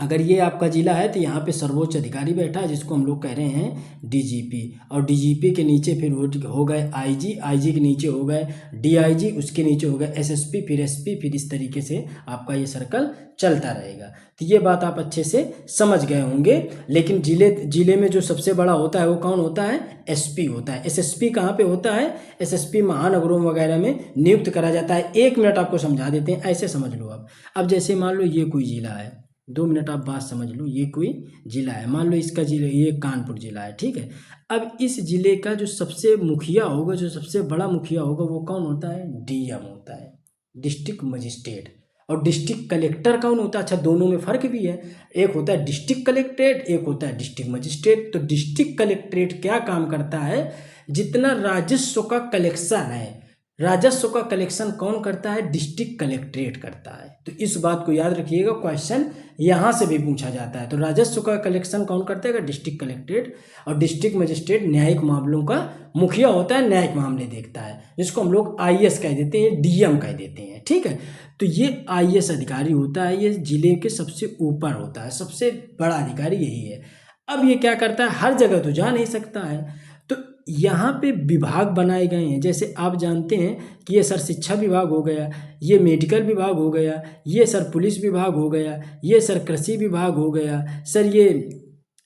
अगर ये आपका जिला है तो यहाँ पे सर्वोच्च अधिकारी बैठा है, जिसको हम लोग कह रहे हैं डीजीपी। और डीजीपी के नीचे फिर हो गए आईजी, आईजी के नीचे हो गए डीआईजी, उसके नीचे हो गए एसएसपी, फिर एसपी, फिर इस तरीके से आपका ये सर्कल चलता रहेगा। तो ये बात आप अच्छे से समझ गए होंगे। लेकिन जिले में जो सबसे बड़ा होता है वो कौन होता है? एसपी होता है। एसएसपी कहाँ पे होता है? एसएसपी महानगरों वगैरह में नियुक्त करा जाता है। 1 मिनट आपको समझा देते हैं, ऐसे समझ लो आप। अब जैसे मान लो ये कोई जिला है, 2 मिनट आप बात समझ लो। ये कोई जिला है, मान लो इसका जिला, ये कानपुर जिला है, ठीक है। अब इस जिले का जो सबसे मुखिया होगा, जो सबसे बड़ा मुखिया होगा, वो कौन होता है? डीएम होता है, डिस्ट्रिक्ट मजिस्ट्रेट। और डिस्ट्रिक्ट कलेक्टर कौन होता है? अच्छा, दोनों में फ़र्क भी है। एक होता है डिस्ट्रिक्ट कलेक्ट्रेट, एक होता है डिस्ट्रिक्ट मजिस्ट्रेट। तो डिस्ट्रिक्ट कलेक्ट्रेट क्या काम करता है? जितना राजस्व का कलेक्शन है, राजस्व का कलेक्शन कौन करता है? डिस्ट्रिक्ट कलेक्ट्रेट करता है। तो इस बात को याद रखिएगा, क्वेश्चन यहाँ से भी पूछा जाता है। तो राजस्व का कलेक्शन कौन करता है? District collectorate. और डिस्ट्रिक्ट मजिस्ट्रेट न्यायिक मामलों का मुखिया होता है, न्यायिक मामले देखता है, जिसको हम लोग आईएएस कह देते हैं, डीएम कह देते हैं, ठीक है। तो ये आईएएस अधिकारी होता है, ये जिले के सबसे ऊपर होता है, सबसे बड़ा अधिकारी यही है। अब ये क्या करता है? हर जगह तो जा नहीं सकता है, तो यहाँ पे विभाग बनाए गए हैं। जैसे आप जानते हैं कि ये सर शिक्षा विभाग हो गया, ये मेडिकल विभाग हो गया, ये सर पुलिस विभाग हो गया, ये सर कृषि विभाग हो गया, सर ये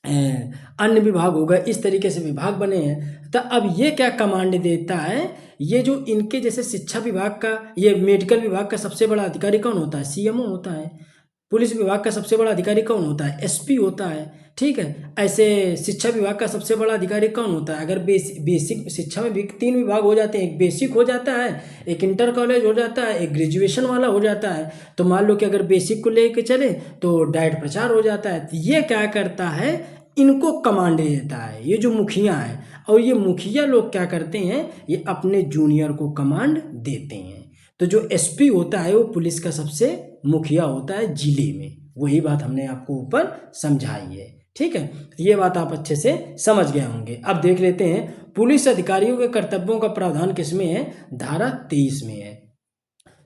अन्य विभाग हो गया। इस तरीके से विभाग बने हैं। तो अब ये क्या कमांड देता है? ये जो इनके जैसे शिक्षा विभाग का, ये मेडिकल विभाग का सबसे बड़ा अधिकारी कौन होता है? सीएमओ होता है। पुलिस विभाग का सबसे बड़ा अधिकारी कौन होता है? एसपी होता है, ठीक है। ऐसे शिक्षा विभाग का सबसे बड़ा अधिकारी कौन होता है? अगर बेसिक शिक्षा में भी 3 विभाग हो जाते हैं, एक बेसिक हो जाता है, एक इंटर कॉलेज हो जाता है, एक ग्रेजुएशन वाला हो जाता है। तो मान लो कि अगर बेसिक को लेके चले तो डाइट प्रचार हो जाता है। तो ये क्या करता है? इनको कमांड देता है, ये जो मुखिया है। और ये मुखिया लोग क्या करते हैं? ये अपने जूनियर को कमांड देते हैं। तो जो एसपी होता है वो पुलिस का सबसे मुखिया होता है जिले में। वही बात हमने आपको ऊपर समझाई है, ठीक है। ये बात आप अच्छे से समझ गए होंगे। अब देख लेते हैं पुलिस अधिकारियों के कर्तव्यों का प्रावधान किसमें है? धारा 23 में है।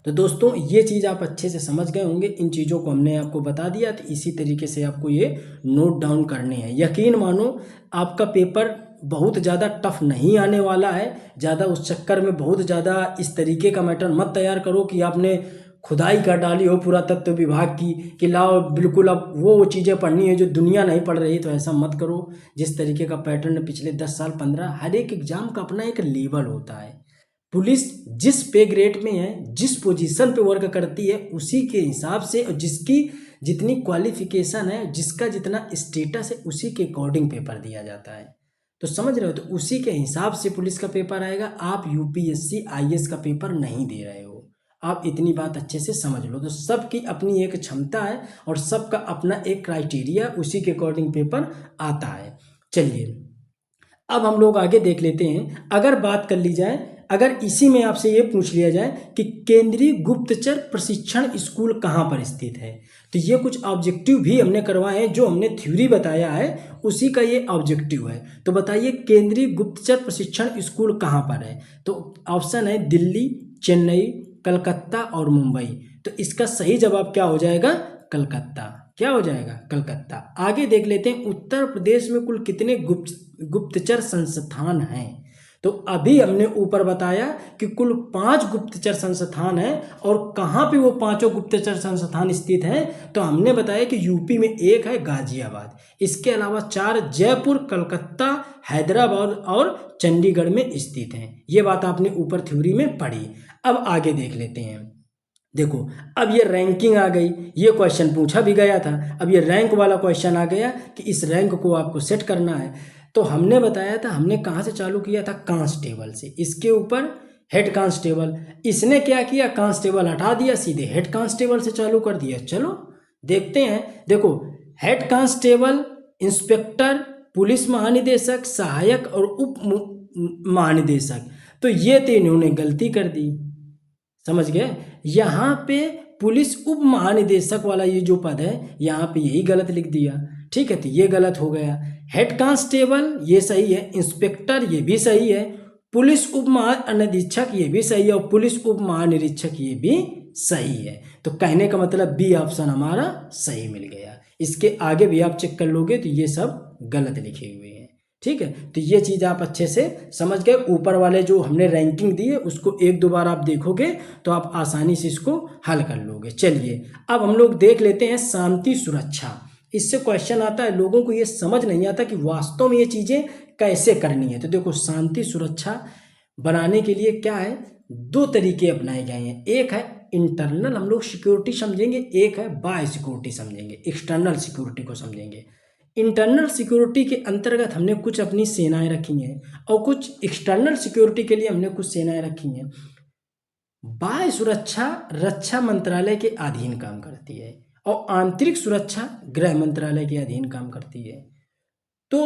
तो दोस्तों ये चीज़ आप अच्छे से समझ गए होंगे। इन चीज़ों को हमने आपको बता दिया, तो इसी तरीके से आपको ये नोट डाउन करने हैं। यकीन मानो आपका पेपर बहुत ज़्यादा टफ नहीं आने वाला है। ज़्यादा उस चक्कर में बहुत ज़्यादा इस तरीके का मैटर मत तैयार करो कि आपने खुदाई कर डाली हो पुरातत्व विभाग की, कि लाओ बिल्कुल अब वो चीज़ें पढ़नी है जो दुनिया नहीं पढ़ रही। तो ऐसा मत करो। जिस तरीके का पैटर्न है पिछले 10 साल 15, हर एक एग्जाम का अपना एक लेवल होता है। पुलिस जिस पे ग्रेड में है, जिस पोजीशन पे वर्क करती है, उसी के हिसाब से, और जिसकी जितनी क्वालिफिकेशन है, जिसका जितना स्टेटस है, उसी के अकॉर्डिंग पेपर दिया जाता है। तो समझ रहे हो? तो उसी के हिसाब से पुलिस का पेपर आएगा। आप यूपीएससी आईएएस का पेपर नहीं दे रहे हो। आप इतनी बात अच्छे से समझ लो। तो सबकी अपनी एक क्षमता है और सबका अपना एक क्राइटेरिया, उसी के अकॉर्डिंग पेपर आता है। चलिए अब हम लोग आगे देख लेते हैं। अगर बात कर ली जाए, अगर इसी में आपसे ये पूछ लिया जाए कि केंद्रीय गुप्तचर प्रशिक्षण स्कूल कहाँ पर स्थित है, तो ये कुछ ऑब्जेक्टिव भी हमने करवाए हैं। जो हमने थ्योरी बताया है उसी का ये ऑब्जेक्टिव है। तो बताइए केंद्रीय गुप्तचर प्रशिक्षण स्कूल कहाँ पर है? तो ऑप्शन है दिल्ली, चेन्नई, कलकत्ता और मुंबई। तो इसका सही जवाब क्या हो जाएगा? कलकत्ता। क्या हो जाएगा? कलकत्ता। आगे देख लेते हैं उत्तर प्रदेश में कुल कितने गुप्तचर संस्थान हैं। तो अभी हमने ऊपर बताया कि कुल 5 गुप्तचर संस्थान हैं। और कहाँ पे वो 5 गुप्तचर संस्थान स्थित हैं? तो हमने बताया कि यूपी में 1 है गाजियाबाद, इसके अलावा 4 जयपुर, कलकत्ता, हैदराबाद और चंडीगढ़ में स्थित हैं। ये बात आपने ऊपर थ्योरी में पढ़ी। अब आगे देख लेते हैं। देखो अब ये रैंकिंग आ गई, ये क्वेश्चन पूछा भी गया था। अब ये रैंक वाला क्वेश्चन आ गया कि इस रैंक को आपको सेट करना है। तो हमने बताया था, हमने कहाँ से चालू किया था? कांस्टेबल से। इसके ऊपर हेड कांस्टेबल। इसने क्या किया, कांस्टेबल हटा दिया, सीधे हेड कांस्टेबल से चालू कर दिया। चलो देखते हैं। देखो, हेड कांस्टेबल, इंस्पेक्टर, पुलिस महानिदेशक, सहायक और उप महानिदेशक, तो ये तो इन्होंने गलती कर दी, समझ गए। यहाँ पे पुलिस उप महानिदेशक वाला ये जो पद है, यहाँ पे यही गलत लिख दिया, ठीक है, तो ये गलत हो गया। हेड कांस्टेबल ये सही है, इंस्पेक्टर ये भी सही है, पुलिस उप महानिरीक्षक ये भी सही है, और पुलिस उप महानिरीक्षक ये भी सही है। तो कहने का मतलब बी ऑप्शन हमारा सही मिल गया। इसके आगे भी आप चेक कर लोगे तो ये सब गलत लिखे हुए हैं, ठीक है। तो ये चीज़ आप अच्छे से समझ गए। ऊपर वाले जो हमने रैंकिंग दी है उसको एक दो बार आप देखोगे तो आप आसानी से इसको हल कर लोगे। चलिए अब हम लोग देख लेते हैं शांति सुरक्षा। इससे क्वेश्चन आता है, लोगों को ये समझ नहीं आता कि वास्तव में ये चीज़ें कैसे करनी है। तो देखो, शांति सुरक्षा बनाने के लिए क्या है, दो तरीके अपनाए गए हैं। एक है इंटरनल हम लोग सिक्योरिटी समझेंगे, एक है बाह्य सिक्योरिटी समझेंगे, एक्सटर्नल सिक्योरिटी को समझेंगे। इंटरनल सिक्योरिटी के अंतर्गत हमने कुछ अपनी सेनाएं रखी हैं और कुछ एक्सटर्नल सिक्योरिटी के लिए हमने कुछ सेनाएं रखी हैं। बाह्य सुरक्षा रक्षा मंत्रालय के अधीन काम करती है और आंतरिक सुरक्षा गृह मंत्रालय के अधीन काम करती है। तो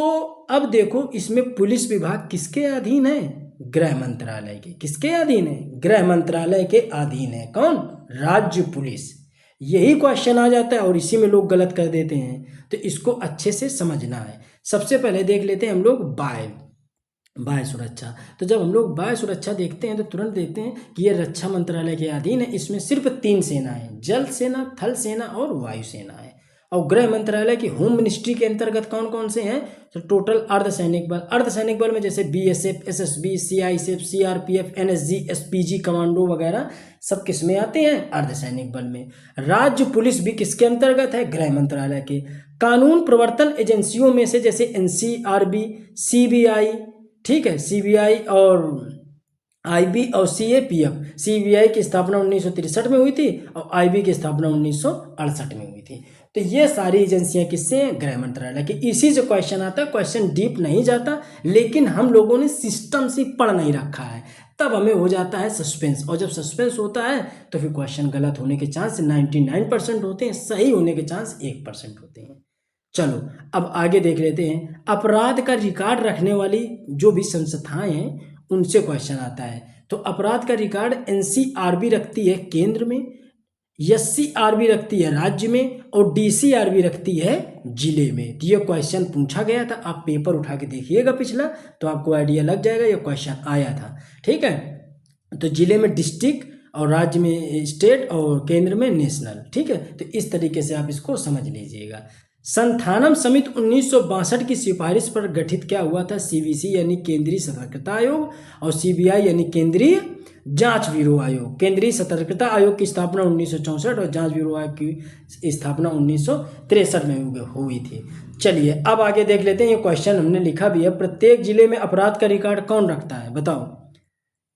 अब देखो, इसमें पुलिस विभाग किसके अधीन है, गृह मंत्रालय के। किसके अधीन है, गृह मंत्रालय के अधीन है। कौन, राज्य पुलिस। यही क्वेश्चन आ जाता है और इसी में लोग गलत कर देते हैं, तो इसको अच्छे से समझना है। सबसे पहले देख लेते हैं हम लोग बाह्य सुरक्षा। तो जब हम लोग बाह्य सुरक्षा देखते हैं तो तुरंत देखते हैं कि ये रक्षा मंत्रालय के अधीन है। इसमें सिर्फ 3 सेना है, जल सेना, थल सेना और वायु सेना है। और गृह मंत्रालय की होम मिनिस्ट्री के अंतर्गत कौन कौन से हैं, तो टोटल अर्धसैनिक बल। अर्धसैनिक बल में जैसे BSF, SSB, CISF, CRPF, NSG, SPG, commando वगैरह सब किस में आते हैं, अर्धसैनिक बल में। राज्य पुलिस भी किसके अंतर्गत है, गृह मंत्रालय के। कानून प्रवर्तन एजेंसियों में से जैसे एनसीआरबी, सीबीआई, ठीक है, सीबीआई और आईबी और सीएपीएफ। सीबीआई की स्थापना 1963 में हुई थी और आईबी की स्थापना 1968 में हुई थी। तो ये सारी एजेंसियां किससे हैं, गृह मंत्रालय की। इसी से क्वेश्चन आता है। क्वेश्चन डीप नहीं जाता, लेकिन हम लोगों ने सिस्टम से पढ़ नहीं रखा है, तब हमें हो जाता है सस्पेंस। और जब सस्पेंस होता है तो फिर क्वेश्चन गलत होने के चांस 99% होते हैं, सही होने के चांस 1% होते हैं। चलो अब आगे देख लेते हैं। अपराध का रिकॉर्ड रखने वाली जो भी संस्थाएं हैं उनसे क्वेश्चन आता है। तो अपराध का रिकॉर्ड एनसीआरबी रखती है केंद्र में, एससीआरबी रखती है राज्य में, और डीसीआरबी रखती है जिले में। तो ये क्वेश्चन पूछा गया था, आप पेपर उठा के देखिएगा पिछला, तो आपको आइडिया लग जाएगा ये क्वेश्चन आया था, ठीक है। तो जिले में डिस्ट्रिक्ट और राज्य में स्टेट और केंद्र में नेशनल, ठीक है। तो इस तरीके से आप इसको समझ लीजिएगा। संथानम समिति 1962 की सिफारिश पर गठित क्या हुआ था, सीवीसी यानी केंद्रीय सतर्कता आयोग, और सीबीआई यानी केंद्रीय जांच ब्यूरो आयोग। केंद्रीय सतर्कता आयोग की स्थापना 1964 और जांच ब्यूरो आयोग की स्थापना 1963 में हुई थी। चलिए अब आगे देख लेते हैं। ये क्वेश्चन हमने लिखा भी है, प्रत्येक जिले में अपराध का रिकॉर्ड कौन रखता है, बताओ।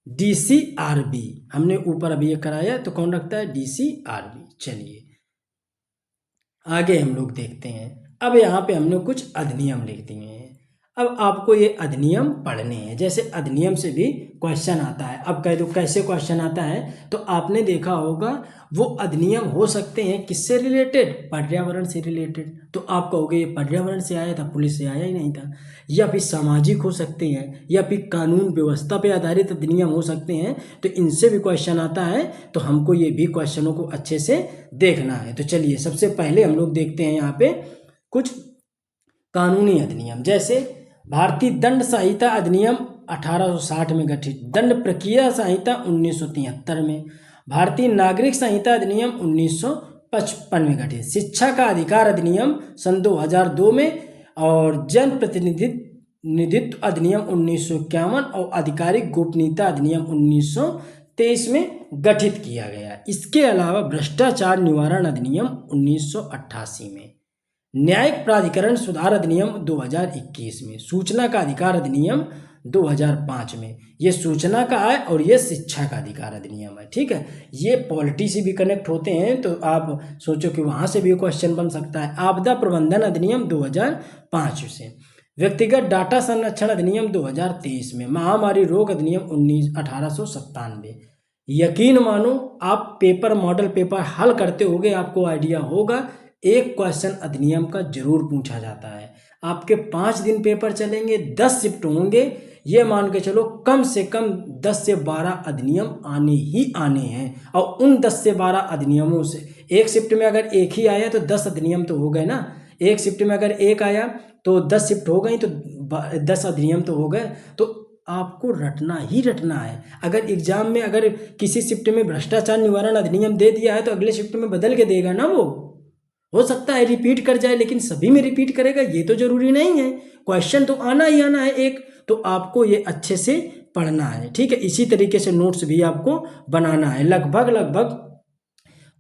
डीसीआरबी, हमने ऊपर अभी ये कराया, तो कौन रखता है, डीसीआरबी। चलिए आगे हम लोग देखते हैं। अब यहाँ पे हमने कुछ अधिनियम लिख दिए हैं। अब आपको ये अधिनियम पढ़ने हैं। जैसे अधिनियम से भी क्वेश्चन आता है। अब कह दो कैसे क्वेश्चन आता है, तो आपने देखा होगा वो अधिनियम हो सकते हैं किससे रिलेटेड, पर्यावरण से रिलेटेड। तो आप कहोगे ये पर्यावरण से आया था, पुलिस से आया ही नहीं था। या फिर सामाजिक हो सकते हैं, या फिर कानून व्यवस्था पे आधारित अधिनियम हो सकते हैं। तो इनसे भी क्वेश्चन आता है, तो हमको ये भी क्वेश्चनों को अच्छे से देखना है। तो चलिए सबसे पहले हम लोग देखते हैं यहाँ पे कुछ कानूनी अधिनियम। जैसे भारतीय दंड संहिता अधिनियम 1860 में गठित, दंड प्रक्रिया संहिता 1973 में, भारतीय नागरिक संहिता अधिनियम 1955 में गठित, शिक्षा का अधिकार अधिनियम सन 2002 में, और जन प्रतिनिधित्व अधिनियम 1951 और आधिकारिक गोपनीयता अधिनियम 1923 में गठित किया गया। इसके अलावा भ्रष्टाचार निवारण अधिनियम 1988 में, न्यायिक प्राधिकरण सुधार अधिनियम 2021 में, सूचना का अधिकार अधिनियम 2005 में। ये सूचना का है और ये शिक्षा का अधिकार अधिनियम है, ठीक है। ये पॉलिटी से भी कनेक्ट होते हैं, तो आप सोचो कि वहाँ से भी क्वेश्चन बन सकता है। आपदा प्रबंधन अधिनियम 2005 से, व्यक्तिगत डाटा संरक्षण अधिनियम 2023 में, महामारी रोग अधिनियम 1897। यकीन मानो आप पेपर मॉडल पेपर हल करते होगे, आपको आइडिया होगा एक क्वेश्चन अधिनियम का जरूर पूछा जाता है। आपके 5 दिन पेपर चलेंगे, 10 शिफ्ट होंगे, ये मान के चलो कम से कम 10 से 12 अधिनियम आने ही आने हैं। और उन 10 से 12 अधिनियमों से एक शिफ्ट में अगर एक ही आया तो 10 अधिनियम तो हो गए ना। एक शिफ्ट में अगर एक आया तो 10 शिफ्ट हो गई तो 10 अधिनियम तो हो गए। तो आपको रटना ही रटना है। अगर एग्जाम में अगर किसी शिफ्ट में भ्रष्टाचार निवारण अधिनियम दे दिया है तो अगले शिफ्ट में बदल के देगा ना। वो हो सकता है रिपीट कर जाए, लेकिन सभी में रिपीट करेगा ये तो जरूरी नहीं है। क्वेश्चन तो आना ही आना है एक, तो आपको ये अच्छे से पढ़ना है, ठीक है। इसी तरीके से नोट्स भी आपको बनाना है। लगभग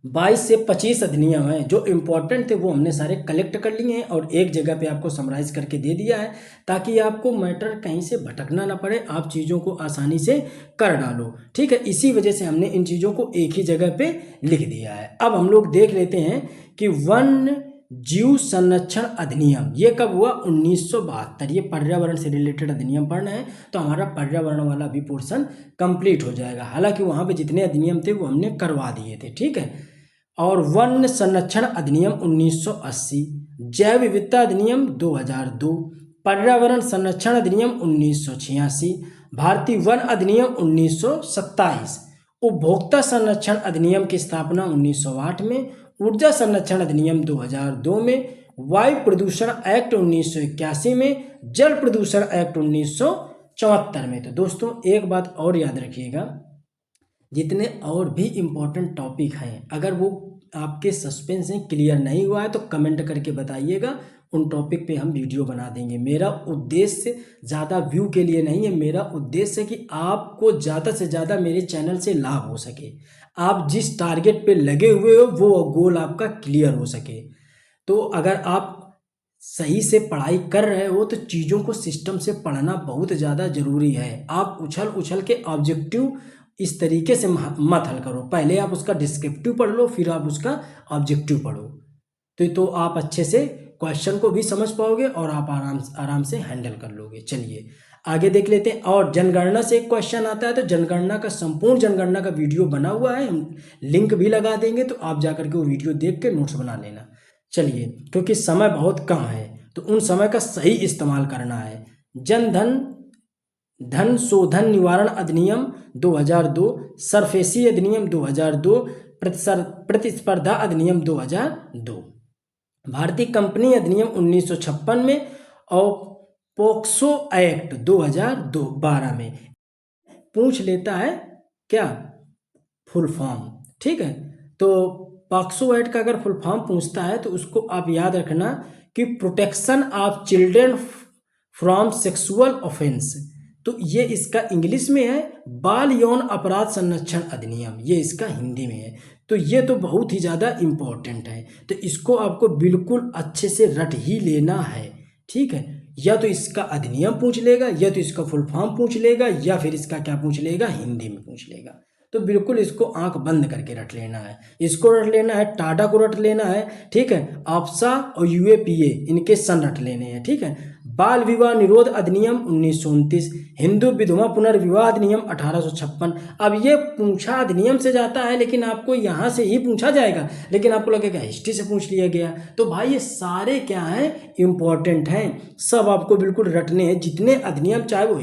22 से 25 अधिनियम हैं जो इम्पोर्टेंट थे, वो हमने सारे कलेक्ट कर लिए हैं और एक जगह पे आपको समराइज करके दे दिया है, ताकि आपको मैटर कहीं से भटकना ना पड़े, आप चीज़ों को आसानी से कर डालो, ठीक है। इसी वजह से हमने इन चीज़ों को एक ही जगह पे लिख दिया है। अब हम लोग देख लेते हैं कि वन्य जीव संरक्षण अधिनियम ये कब हुआ? 1972। ये पर्यावरण से रिलेटेड अधिनियम पढ़ना है तो हमारा पर्यावरण वाला भी पोर्शन कंप्लीट हो जाएगा। हालांकि वहाँ पे जितने अधिनियम थे वो हमने करवा दिए थे, ठीक है। और वन संरक्षण अधिनियम 1980, जैव विविधता अधिनियम 2002, पर्यावरण संरक्षण अधिनियम 1986, भारतीय वन अधिनियम 1927, उपभोक्ता संरक्षण अधिनियम की स्थापना 1908 में, ऊर्जा संरक्षण अधिनियम 2002 में, वायु प्रदूषण एक्ट 1981 में, जल प्रदूषण एक्ट 1974 में। तो दोस्तों एक बात और याद रखिएगा, जितने और भी इम्पोर्टेंट टॉपिक हैं अगर वो आपके सस्पेंस से क्लियर नहीं हुआ है तो कमेंट करके बताइएगा, उन टॉपिक पे हम वीडियो बना देंगे। मेरा उद्देश्य ज़्यादा व्यू के लिए नहीं है, मेरा उद्देश्य है कि आपको ज़्यादा से ज़्यादा मेरे चैनल से लाभ हो सके, आप जिस टारगेट पे लगे हुए हो वो गोल आपका क्लियर हो सके। तो अगर आप सही से पढ़ाई कर रहे हो तो चीज़ों को सिस्टम से पढ़ना बहुत ज़्यादा ज़रूरी है। आप उछल के ऑब्जेक्टिव इस तरीके से मत हल करो, पहले आप उसका डिस्क्रिप्टिव पढ़ लो फिर आप उसका ऑब्जेक्टिव पढ़ो, तो आप अच्छे से क्वेश्चन को भी समझ पाओगे और आप आराम से हैंडल कर लोगे। चलिए आगे देख लेते हैं। और जनगणना से एक क्वेश्चन आता है, तो जनगणना का संपूर्ण जनगणना का वीडियो बना हुआ है, हम लिंक भी लगा देंगे, तो आप जाकर के वो वीडियो देख के नोट्स बना लेना। चलिए, क्योंकि समय बहुत कम है तो उन समय का सही इस्तेमाल करना है। धन शोधन निवारण अधिनियम 2002, सरफेसी अधिनियम 2002, प्रतिस्पर्धा अधिनियम 2002, भारतीय कंपनी अधिनियम 1956 में और पोक्सो एक्ट 2012 में। पूछ लेता है क्या फुल फॉर्म, ठीक है। तो पॉक्सो एक्ट का अगर फुल फॉर्म पूछता है तो उसको आप याद रखना कि protection of children from sexual offence, तो ये इसका इंग्लिश में है बाल यौन अपराध संरक्षण अधिनियम, ये इसका हिंदी में है। तो ये तो बहुत ही ज़्यादा इम्पोर्टेंट है, तो इसको आपको बिल्कुल अच्छे से रट ही लेना है, ठीक है। या तो इसका अधिनियम पूछ लेगा, या तो इसका फुल फॉर्म पूछ लेगा, या फिर इसका क्या पूछ लेगा, हिंदी में पूछ लेगा। तो बिल्कुल इसको आंख बंद करके रट लेना है, इसको रट लेना है, टाटा को रट लेना है, ठीक है। आपसा और यूएपीए इनके सन रट लेने हैं, ठीक है। बाल विवाह निरोध अधिनियम 1929, हिंदू विधवा पुनर्विवाह अधिनियम 1856। अब ये पूछा अधिनियम से जाता है लेकिन आपको यहाँ से ही पूछा जाएगा, लेकिन आपको लगेगा हिस्ट्री से पूछ लिया गया। तो भाई ये सारे क्या हैं, इंपॉर्टेंट हैं, सब आपको बिल्कुल रटने हैं। जितने अधिनियम चाहे वो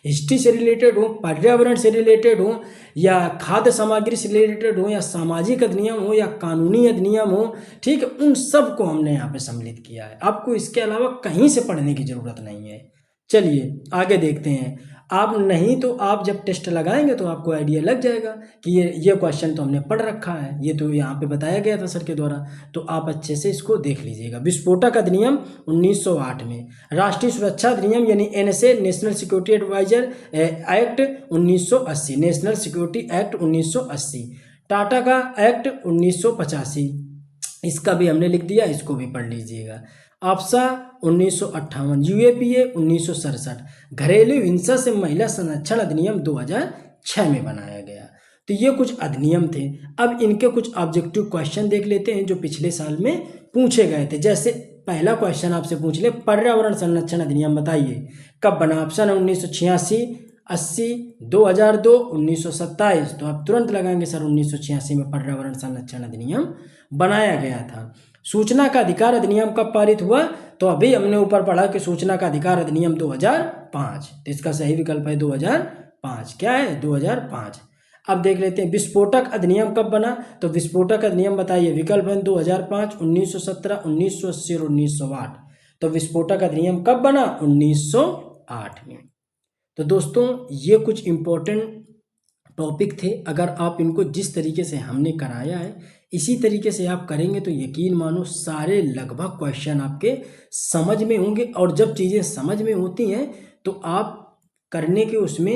हिस्ट्री से रिलेटेड हो, पर्यावरण से रिलेटेड हो, या खाद्य सामग्री से रिलेटेड हो, या सामाजिक अधिनियम हो, या कानूनी अधिनियम हो, ठीक है, उन सब को हमने यहाँ पे सम्मिलित किया है। आपको इसके अलावा कहीं से पढ़ने की ज़रूरत नहीं है। चलिए आगे देखते हैं। आप नहीं तो आप जब टेस्ट लगाएंगे तो आपको आइडिया लग जाएगा कि ये क्वेश्चन तो हमने पढ़ रखा है, ये तो यहाँ पे बताया गया था सर के द्वारा, तो आप अच्छे से इसको देख लीजिएगा। विस्फोटक अधिनियम 1908 में, राष्ट्रीय सुरक्षा अधिनियम यानी NSA, national security adviser act 1980, national security act 1980, Tata का एक्ट 1985, इसका भी हमने लिख दिया, इसको भी पढ़ लीजिएगा। आपसा 1958, यूएपीए 1967, घरेलू हिंसा से महिला संरक्षण अधिनियम 2006 में बनाया गया। तो ये कुछ अधिनियम थे। अब इनके कुछ ऑब्जेक्टिव क्वेश्चन देख लेते हैं जो पिछले साल में पूछे गए थे। जैसे पहला क्वेश्चन आपसे पूछ ले, पर्यावरण संरक्षण अधिनियम बताइए कब बना। ऑप्शन है 1986, 80, 2002, 1927। तो आप तुरंत लगाएंगे सर 1986 में पर्यावरण संरक्षण अधिनियम बनाया गया था। सूचना का अधिकार अधिनियम कब पारित हुआ, तो अभी हमने ऊपर पढ़ा कि सूचना का अधिकार अधिनियम 2005। तो इसका सही विकल्प है 2005। क्या है 2005। अब देख लेते हैं विस्फोटक अधिनियम कब बना, तो विस्फोटक अधिनियम बताइए। विकल्प है 2005, 1917, 1980 और 1908। तो विस्फोटक अधिनियम कब बना, 1908 में। तो दोस्तों ये कुछ इम्पोर्टेंट टॉपिक थे। अगर आप इनको जिस तरीके से हमने कराया है इसी तरीके से आप करेंगे तो यकीन मानो सारे लगभग क्वेश्चन आपके समझ में होंगे। और जब चीज़ें समझ में होती हैं तो आप करने के उसमें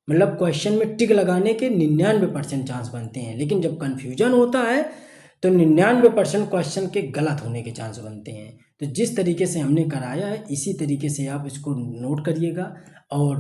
मतलब क्वेश्चन में टिक लगाने के 99% चांस बनते हैं। लेकिन जब कन्फ्यूजन होता है तो 99% क्वेश्चन के गलत होने के चांस बनते हैं। तो जिस तरीके से हमने कराया है इसी तरीके से आप इसको नोट करिएगा, और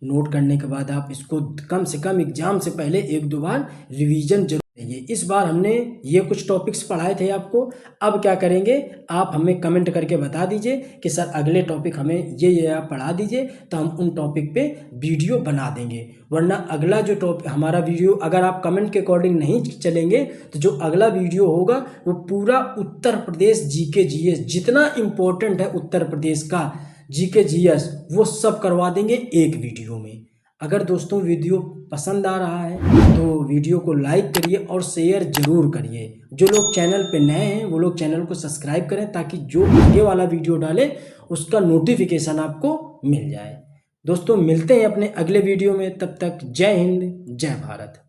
नोट करने के बाद आप इसको कम से कम एग्जाम से पहले 1-2 बार रिवीजन जरूर करिए। इस बार हमने ये कुछ टॉपिक्स पढ़ाए थे आपको। अब क्या करेंगे, आप हमें कमेंट करके बता दीजिए कि सर अगले टॉपिक हमें ये आप पढ़ा दीजिए, तो हम उन टॉपिक पे वीडियो बना देंगे। वरना अगला जो टॉपिक हमारा वीडियो, अगर आप कमेंट के अकॉर्डिंग नहीं चलेंगे तो जो अगला वीडियो होगा वो पूरा उत्तर प्रदेश जीके जीएस, जितना इम्पोर्टेंट है उत्तर प्रदेश का जीके जीएस, वो सब करवा देंगे एक वीडियो में। अगर दोस्तों वीडियो पसंद आ रहा है तो वीडियो को लाइक करिए और शेयर जरूर करिए। जो लोग चैनल पे नए हैं वो लोग चैनल को सब्सक्राइब करें ताकि जो आगे वाला वीडियो डाले उसका नोटिफिकेशन आपको मिल जाए। दोस्तों मिलते हैं अपने अगले वीडियो में, तब तक जय हिंद जय भारत।